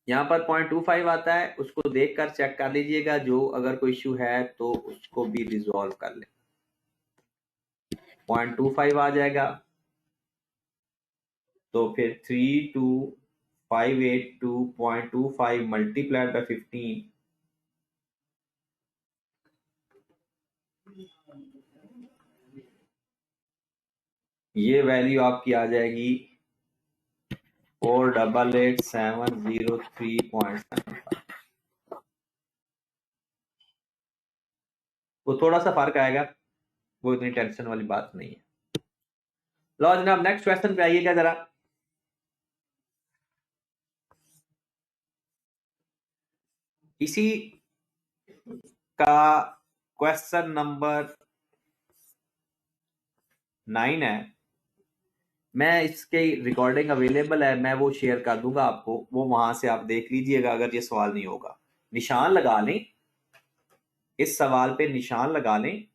यहां पर 0.25 आता है, उसको देखकर चेक कर लीजिएगा, जो अगर कोई इश्यू है तो उसको भी रिजॉल्व कर ले। 0.25 आ जाएगा, तो फिर 32582.25 मल्टीप्लाइड बाय 15, ये वैल्यू आपकी आ जाएगी 488,703.75। वो थोड़ा सा फर्क आएगा, वो इतनी टेंशन वाली बात नहीं है। लो जनाब नेक्स्ट क्वेश्चन पे आइएगा जरा। इसी का क्वेश्चन नंबर 9 है। मैं इसके रिकॉर्डिंग अवेलेबल है, मैं वो शेयर कर दूंगा आपको, वो वहां से आप देख लीजिएगा अगर ये सवाल नहीं होगा। निशान लगा लें, इस सवाल पे निशान लगा लें,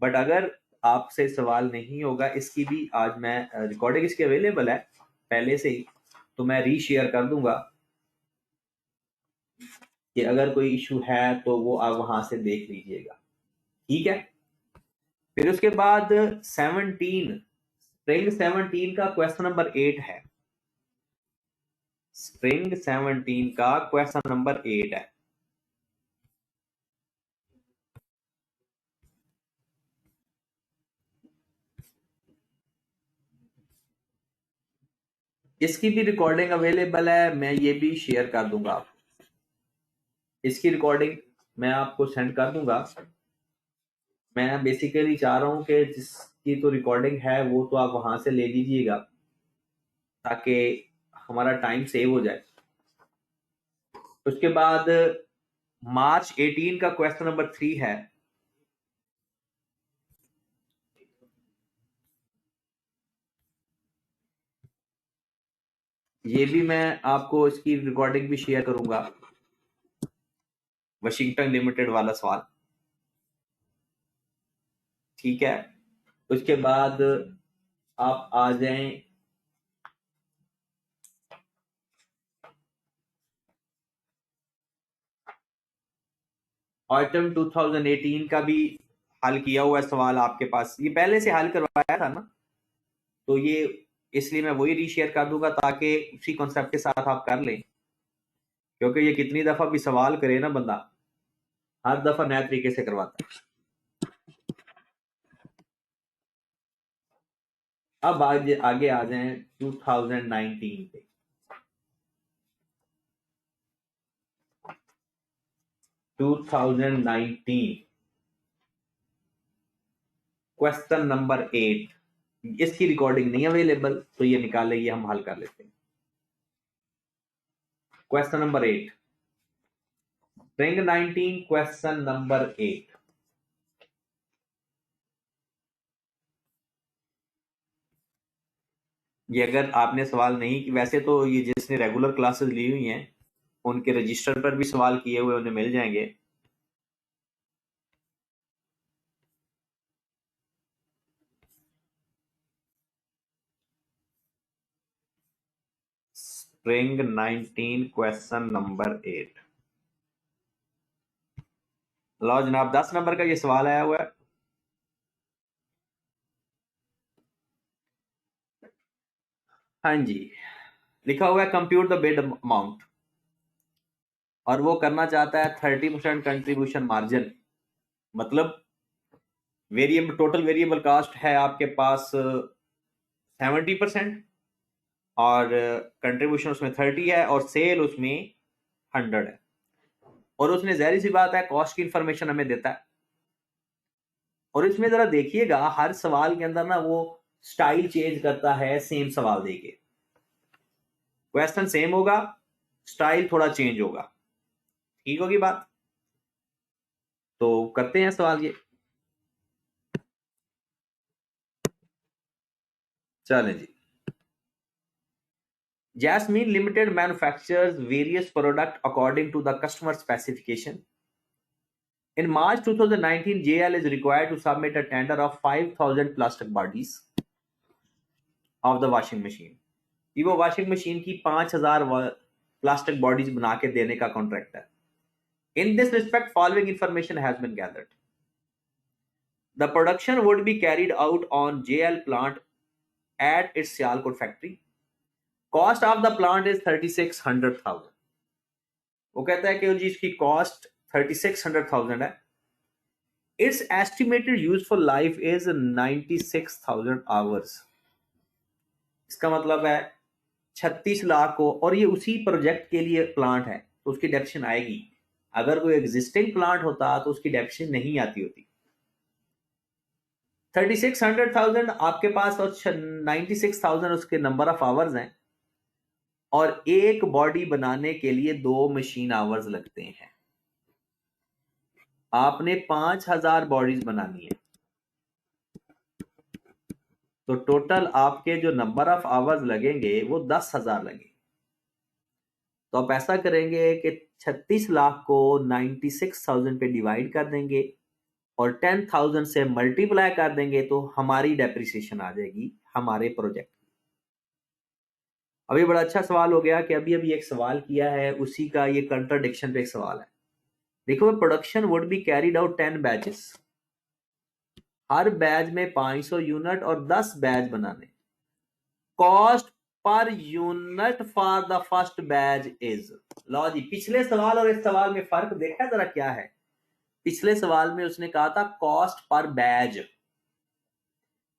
बट अगर आपसे सवाल नहीं होगा, इसकी भी आज मैं रिकॉर्डिंग इसकी अवेलेबल है पहले से ही, तो मैं रीशेयर कर दूंगा कि अगर कोई इशू है तो वो आप वहां से देख लीजिएगा, ठीक है। फिर उसके बाद 17 स्प्रिंग 17 का क्वेश्चन नंबर 8 है। स्प्रिंग 17 का क्वेश्चन नंबर 8 है। इसकी भी रिकॉर्डिंग अवेलेबल है, मैं ये भी शेयर कर दूंगा आपको, इसकी रिकॉर्डिंग मैं आपको सेंड कर दूंगा। मैं बेसिकली चाह रहा हूं कि जिसकी तो रिकॉर्डिंग है वो तो आप वहां से ले लीजिएगा ताकि हमारा टाइम सेव हो जाए। उसके बाद मार्च 18 का क्वेश्चन नंबर 3 है। ये भी मैं आपको इसकी रिकॉर्डिंग भी शेयर करूंगा, वाशिंगटन लिमिटेड वाला सवाल, ठीक है। उसके बाद आप आ जाएं ऑटम 2018 का भी हल किया हुआ है सवाल आपके पास, ये पहले से हल करवाया था ना, तो ये इसलिए मैं वही रीशेयर कर दूंगा ताकि उसी कॉन्सेप्ट के साथ आप कर लें, क्योंकि ये कितनी दफा भी सवाल करे ना बंदा, हर दफा नए तरीके से करवाता है। अब आगे आ जाएं 2019 पे। 2019 क्वेश्चन नंबर 8, इसकी रिकॉर्डिंग नहीं अवेलेबल तो ये निकाले, ये हम हल कर लेते हैं। Question number 8, spring 19 question number 8। ये अगर आपने सवाल नहीं, वैसे तो ये जिसने रेगुलर क्लासेस ली हुई हैं उनके रजिस्टर पर भी सवाल किए हुए उन्हें मिल जाएंगे। Spring 19 question number 8। लो जनाब, 10 नंबर का ये सवाल आया हुआ है। हाँ जी, लिखा हुआ है कंप्यूट द बिड अमाउंट, और वो करना चाहता है 30% कंट्रीब्यूशन मार्जिन। मतलब वेरिएबल, टोटल वेरिएबल कास्ट है आपके पास 70%, और कंट्रीब्यूशन उसमें 30 है, और सेल उसमें 100 है। और उसने जाहिर सी बात है कॉस्ट की इंफॉर्मेशन हमें देता है। और इसमें जरा देखिएगा हर सवाल के अंदर ना वो स्टाइल चेंज करता है, सेम सवाल देके क्वेश्चन सेम होगा, स्टाइल थोड़ा चेंज होगा, ठीक होगी बात। तो करते हैं सवाल ये, चलें जी। Jasmine Limited manufactures various products according to the customer specification. In March 2019, JL is required to submit a tender of 5,000 plastic bodies of the washing machine. ये वो वॉशिंग मशीन की 5,000 प्लास्टिक बॉडीज बना के देने का कॉन्ट्रैक्ट है। In this respect, following information has been gathered. The production would be carried out on JL plant at its Sialkot factory. Cost of the plant is 3600,000. वो कहता है कि जी इसकी कॉस्ट 3600,000 है। Its estimated useful life is 96,000 hours. इसका मतलब है 36 लाख को, और ये उसी प्रोजेक्ट के लिए प्लांट है तो उसकी डेप्शन आएगी। अगर कोई एग्जिस्टिंग प्लांट होता तो उसकी डेप्शन नहीं आती होती। 3600,000 आपके पास और 96,000 उसके नंबर ऑफ आवर्स हैं, और एक बॉडी बनाने के लिए 2 मशीन आवर्स लगते हैं। आपने 5,000 बॉडीज बनानी है, तो टोटल आपके जो नंबर ऑफ आवर्स लगेंगे वो 10,000 लगेंगे। तो आप ऐसा करेंगे कि 36 लाख को 96,000 पे डिवाइड कर देंगे और 10,000 से मल्टीप्लाई कर देंगे तो हमारी डेप्रिसिएशन आ जाएगी हमारे प्रोजेक्ट की। अभी बड़ा अच्छा सवाल हो गया कि अभी अभी एक सवाल किया है, उसी का ये कंट्राडिक्शन पे एक सवाल है। देखो, production would be carried out 10 batches, हर बैच में 500 यूनिट और 10 बैच बनाने। Cost per unit for the first batch is. लो जी, पिछले सवाल और इस सवाल में फर्क देखा जरा क्या है। पिछले सवाल में उसने कहा था कॉस्ट पर बैच,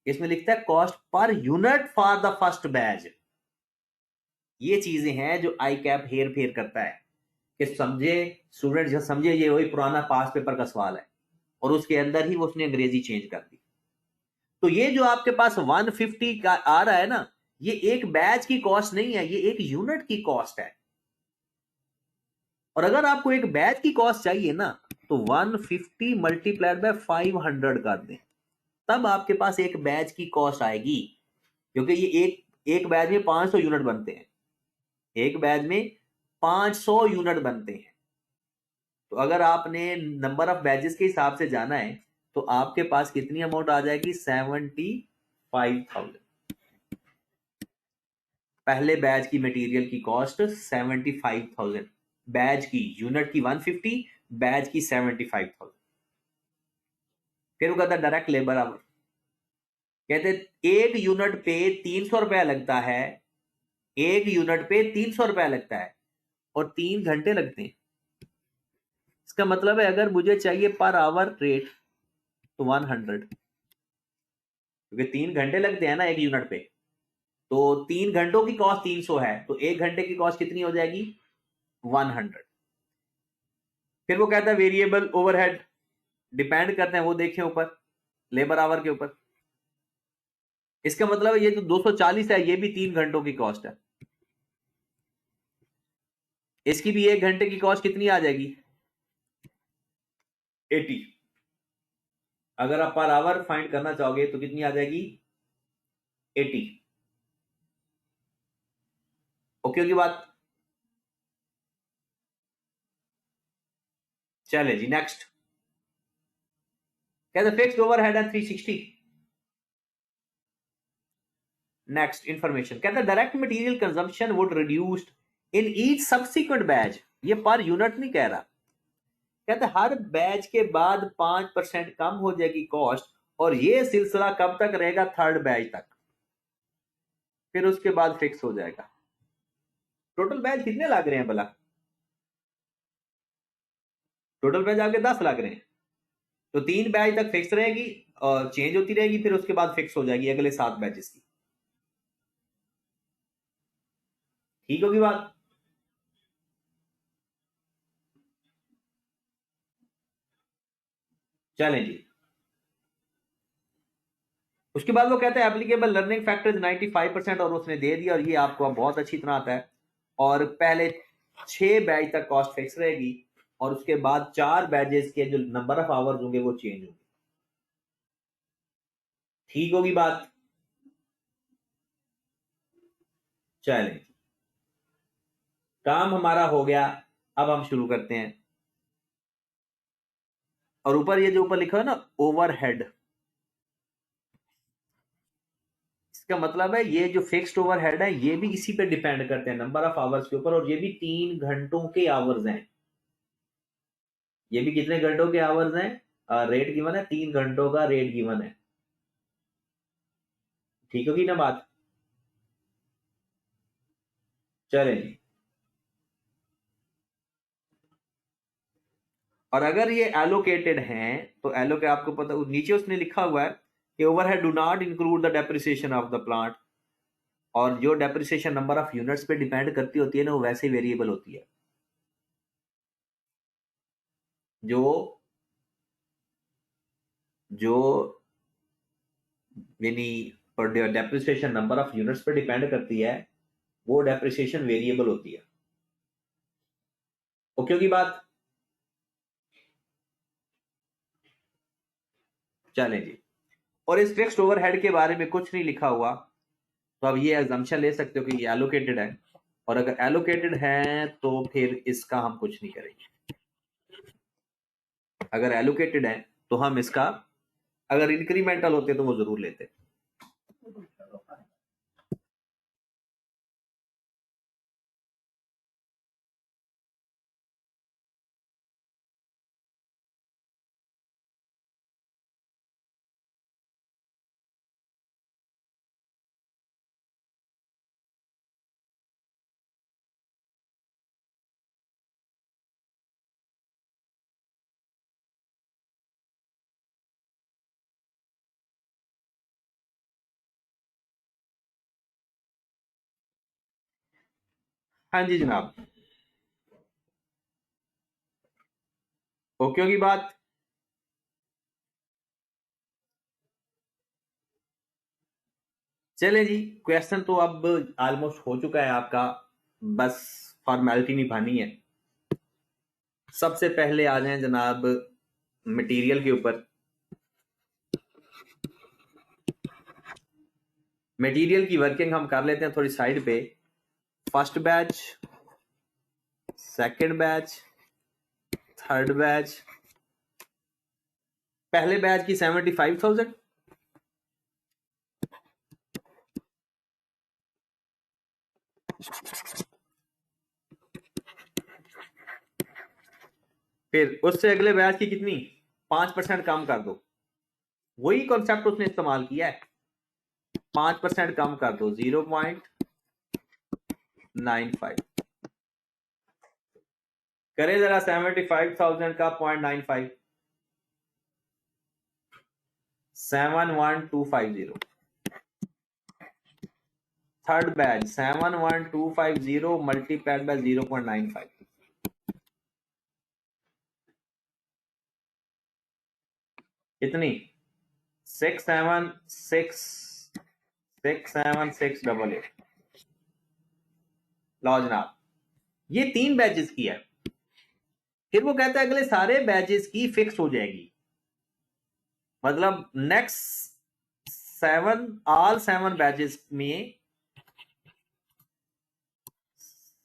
इसमें लिखता है cost per unit for the first batch. ये चीजें हैं जो आई कैप हेर फेर करता है कि समझे स्टूडेंट, जो समझे ये वही पुराना पास पेपर का सवाल है और उसके अंदर ही वो उसने अंग्रेजी चेंज कर दी। तो ये जो आपके पास 150 का आ रहा है ना, ये एक बैच की कॉस्ट नहीं है, ये एक यूनिट की कॉस्ट है। और अगर आपको एक बैच की कॉस्ट चाहिए ना तो 150 मल्टीप्लाइड बाय 500 कर दें, तब आपके पास एक बैच की कॉस्ट आएगी। क्योंकि ये एक बैच में 500 यूनिट बनते हैं, एक बैच में 500 यूनिट बनते हैं। तो अगर आपने नंबर ऑफ बैचेस के हिसाब से जाना है तो आपके पास कितनी अमाउंट आ जाएगी? 75,000। पहले बैच की मटेरियल की कॉस्ट 75,000, बैच की यूनिट की 150, बैच की 75,000। फिर वो कहता डायरेक्ट लेबर आवर, कहते एक यूनिट पे 300 रुपया लगता है, एक यूनिट पे 300 रुपया लगता है और 3 घंटे लगते हैं। इसका मतलब है अगर मुझे चाहिए पर आवर रेट तो 100, क्योंकि 3 घंटे लगते हैं ना एक यूनिट पे, तो 3 घंटों की कॉस्ट 300 है, तो 1 घंटे की कॉस्ट कितनी हो जाएगी? 100। फिर वो कहता है वेरिएबल ओवरहेड डिपेंड करते हैं, वो देखें ऊपर लेबर आवर के ऊपर। इसका मतलब ये जो 240 है ये भी 3 घंटों की कॉस्ट है, इसकी भी 1 घंटे की कॉस्ट कितनी आ जाएगी? 80। अगर आप पर आवर फाइंड करना चाहोगे तो कितनी आ जाएगी? 80। ओके होगी बात? चले जी नेक्स्ट। कहते फिक्स्ड ओवरहेड है 360। नेक्स्ट इंफॉर्मेशन कहता है direct material consumption would reduced in each subsequent batch. ये पर यूनिट नहीं कह रहा, कहते हर बैच के बाद 5% कम हो जाएगी कॉस्ट, और ये सिलसिला कब तक रहेगा? थर्ड बैच तक, फिर उसके बाद फिक्स हो जाएगा। टोटल बैच कितने लग रहे हैं भला? टोटल बैच आपके 10 लग रहे हैं, तो 3 बैच तक फिक्स रहेगी और चेंज होती रहेगी, फिर उसके बाद फिक्स हो जाएगी अगले 7 बैचेस की। ठीक होगी बात? चलें जी। उसके बाद वो कहते हैं एप्लीकेबल लर्निंग फैक्टर 95%, और उसने दे दिया, और ये आपको अब बहुत अच्छी तरह आता है। और पहले 6 बैच तक कॉस्ट फिक्स रहेगी और उसके बाद 4 बैचेस के जो नंबर ऑफ आवर्स होंगे वो चेंज होंगे। ठीक होगी बात? चलें, काम हमारा हो गया, अब हम शुरू करते हैं। और ऊपर ये जो ऊपर लिखा है ना ओवरहेड, इसका मतलब है ये जो फिक्स्ड ओवरहेड है ये भी इसी पे डिपेंड करते हैं, नंबर ऑफ आवर्स के ऊपर, और ये भी 3 घंटों के आवर्स हैं। ये भी कितने घंटों के आवर्स हैं? रेट गिवन है, 3 घंटों का रेट गिवन है। ठीक होगी ना बात? चलें जी। और अगर ये एलोकेटेड हैं तो एलोके आपको पता नीचे उसने लिखा हुआ है कि overhead do not include the depreciation of the plant, और जो डेप्रिसिएशन नंबर ऑफ यूनिट्स पे डिपेंड करती होती है ना वो वैसे वेरिएबल होती है। जो जो यानी डेप्रिसिएशन नंबर ऑफ यूनिट्स पे डिपेंड करती है वो डेप्रिसिएशन वेरिएबल होती है। ओके होगी बात? चलें जी। और इस फिक्स्ड ओवरहेड के बारे में कुछ नहीं लिखा हुआ, तो अब ये एग्जम्पशन ले सकते हो कि ये एलोकेटेड है, और अगर एलोकेटेड है तो फिर इसका हम कुछ नहीं करेंगे। अगर एलोकेटेड है तो हम इसका, अगर इंक्रीमेंटल होते तो वो जरूर लेते। हाँ जी जनाब, ओके होगी बात। चले जी, क्वेश्चन तो अब ऑलमोस्ट हो चुका है आपका, बस फॉर्मेलिटी निभानी है। सबसे पहले आ जाएं जनाब मटेरियल के ऊपर। मटेरियल की वर्किंग हम कर लेते हैं थोड़ी साइड पे। First batch, second batch, third batch. पहले बैच की 75,000, फिर उससे अगले बैच की कितनी, 5% कम कर दो। वही कॉन्सेप्ट उसने इस्तेमाल किया है, 5% कम कर दो, 0.95। करें जरा 75,000 का 0.95, 71250। थर्ड बैच 71250 मल्टीप्लाइड बाय 0.95, कितनी, 67688। लो जनाब, ये 3 बैचेस की है। फिर वो कहता है अगले सारे बैचेस की फिक्स हो जाएगी, मतलब नेक्स्ट 7 बैचेस में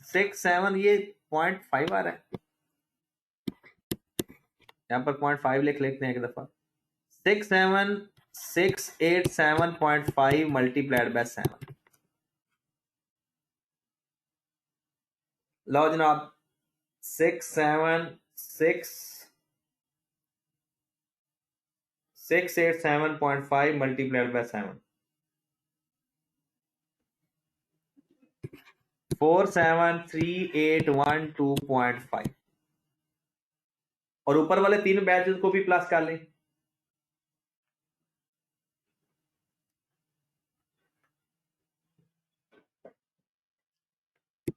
6 7, ये 0.5 आ रहा है, यहां पर 0.5 लिख लेते हैं एक दफा। 67687.5 मल्टीप्लाइड बाय 7। लो जनाब, 687.5 मल्टीप्लाइड बाय 7, 473,812.5। और ऊपर वाले 3 बैचेस को भी प्लस कर लें,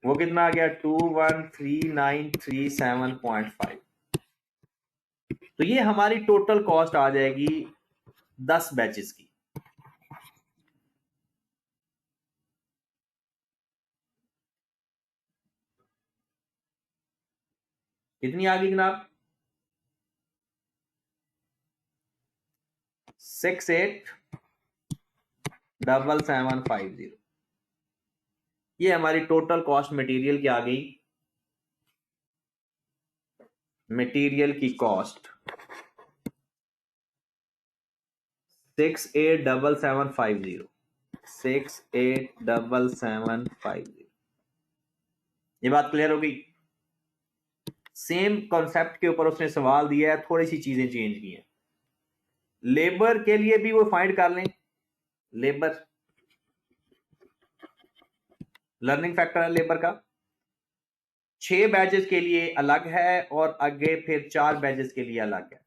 वो कितना आ गया, 213937.5। तो ये हमारी टोटल कॉस्ट आ जाएगी 10 बैचेस की। कितनी आ गई जनाब, 687750। ये हमारी टोटल कॉस्ट मटेरियल की आ गई। मटेरियल की कॉस्ट 687750, 687750। ये बात क्लियर हो गई। सेम कॉन्सेप्ट के ऊपर उसने सवाल दिया है, थोड़ी सी चीजें चेंज की हैं। लेबर के लिए भी वो फाइंड कर लें, लेबर लर्निंग फैक्टर है लेबर का, 6 बैचेस के लिए अलग है और आगे फिर 4 बैचेस के लिए अलग है।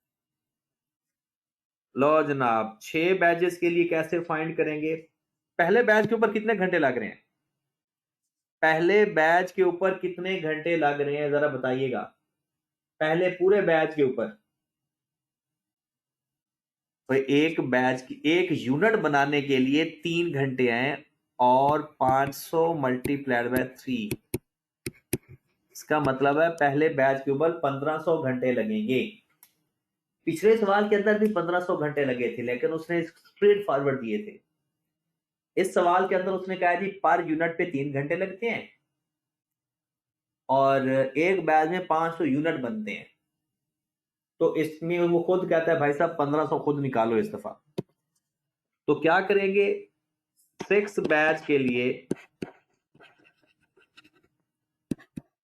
लो जनाब, 6 बैचेस के लिए कैसे फाइंड करेंगे, पहले बैच के ऊपर कितने घंटे लग रहे हैं, पहले बैच के ऊपर कितने घंटे लग रहे हैं जरा बताइएगा, पहले पूरे बैच के ऊपर। तो एक बैच की एक यूनिट बनाने के लिए 3 घंटे हैं, और 500 मल्टीप्लाइड बाय 3, इसका मतलब है पहले बैच के ऊपर 1500 घंटे लगेंगे। पिछले सवाल के अंदर भी 1500 घंटे लगे थे, लेकिन उसने स्ट्रेट फॉरवर्ड दिए थे। इस सवाल के अंदर उसने कहा जी पर यूनिट पे 3 घंटे लगते हैं और एक बैच में 500 यूनिट बनते हैं। तो इसमें वो खुद कहता है भाई साहब 1500 खुद निकालो इस दफा। तो क्या करेंगे, 6 बैच के लिए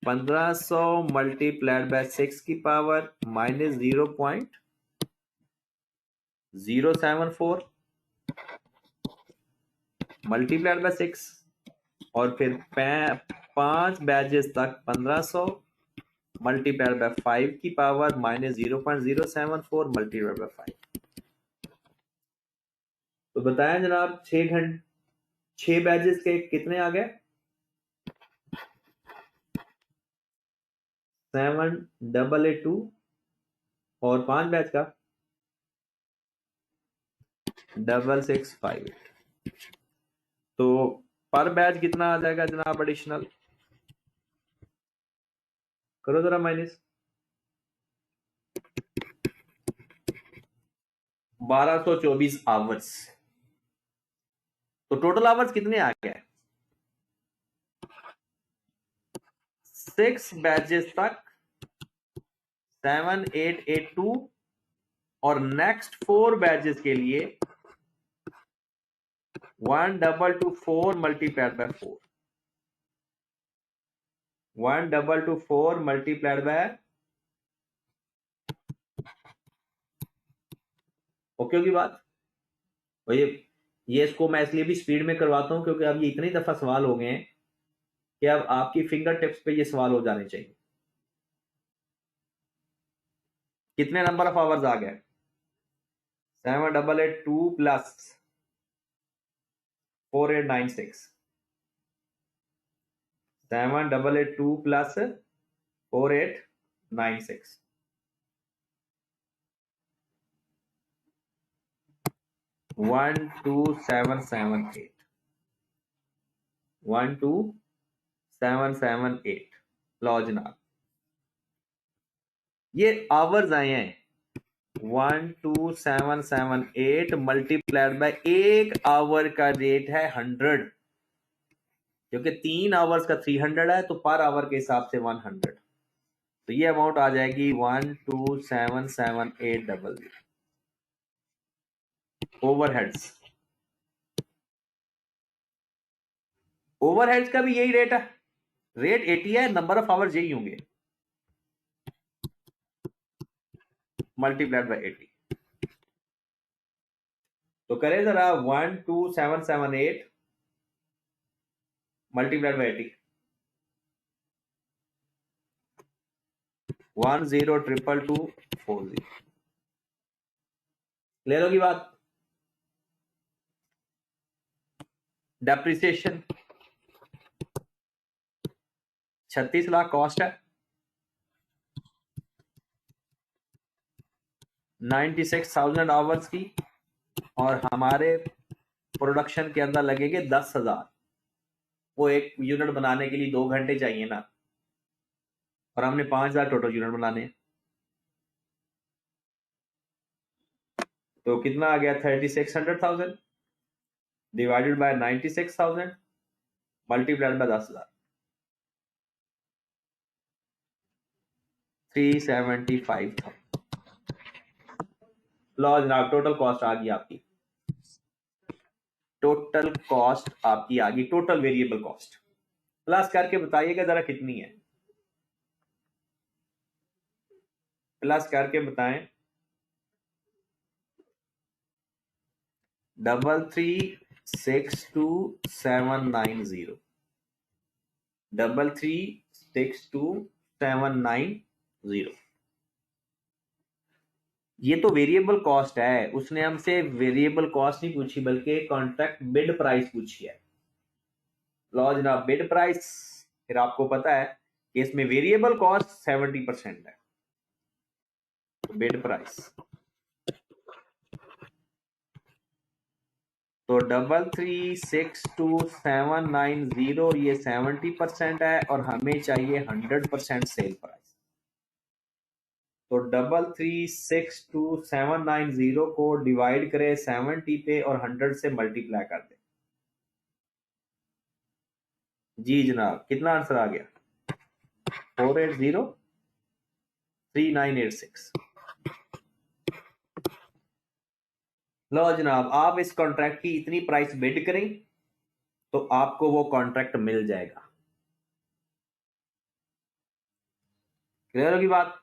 1500 मल्टीप्लाइड बाय 6 की पावर माइनस 0.074 मल्टीप्लाइड बाय 6 और फिर 5 बैचेस तक 1500 मल्टीप्लाइड बाय 5 की पावर माइनस 0.074 मल्टीप्लाइड बाय 5। तो बताया जनाब 6 बैचेस के कितने आ गए, 7882 और 5 बैच का 6658। तो पर बैच कितना आ जाएगा जनाब एडिशनल, करो जरा माइनस 1224 आवर्स। तो टोटल आवर्स कितने आ गए, 6 बैचेस तक 7882 और नेक्स्ट 4 बैचेस के लिए 1224 multiplied by 4 1224 multiplied by, okay होगी बात। और ये इसको मैं इसलिए भी स्पीड में करवाता हूं क्योंकि अब ये इतनी दफा सवाल हो गए हैं कि अब आपकी फिंगर टिप्स पे ये सवाल हो जाने चाहिए। कितने नंबर ऑफ आवर्स आ गए, 7882 प्लस 4896 7882 प्लस 4896 12778 12778। लो जनाब ये आवर्स आए हैं 12778 मल्टीप्लाइड बाय एक आवर का रेट है 100, क्योंकि 3 आवर्स का 300 है तो पर आवर के हिसाब से 100। तो ये अमाउंट आ जाएगी 12778 ओवरहेड्स। ओवरहेड्स का भी यही रेट है, रेट 80 है, नंबर ऑफ आवर्स यही होंगे मल्टीप्लाइड बाय 80। तो करें जरा 12778 मल्टीप्लाइड बाय 80 102240 ले लो की बात। डेप्रिसिएशन 36 लाख कॉस्ट है, 96,000 आवर्स की और हमारे प्रोडक्शन के अंदर लगेंगे 10,000। वो एक यूनिट बनाने के लिए 2 घंटे चाहिए ना, और हमने 5,000 टोटल यूनिट बनाने। तो कितना आ गया 3600,000 डिवाइडेड बाय 96,000 मल्टीप्लाइड बाय 10,000 375,000। लो जनाब टोटल कॉस्ट आ गई आपकी, टोटल कॉस्ट आपकी आ गई, टोटल वेरिएबल कॉस्ट। प्लस करके बताइएगा जरा कितनी है, प्लस करके बताएं। 33,62790 33,62790। ये तो वेरिएबल कॉस्ट है, उसने हमसे वेरिएबल कॉस्ट नहीं पूछी बल्कि कॉन्ट्रैक्ट बिड प्राइस पूछी है। लो जनाब बिड प्राइस, फिर आपको पता है कि इसमें वेरिएबल कॉस्ट 70% है। बिड प्राइस तो 33,62790 ये 70% है और हमें चाहिए 100% सेल प्राइस। तो 3362,790 को डिवाइड करें 70 पे और 100 से मल्टीप्लाई कर दें। जी जनाब, कितना आंसर आ गया? 4803986। लो जनाब, आप इस कॉन्ट्रैक्ट की इतनी प्राइस बिड करें तो आपको वो कॉन्ट्रैक्ट मिल जाएगा। क्लियर होगी बात?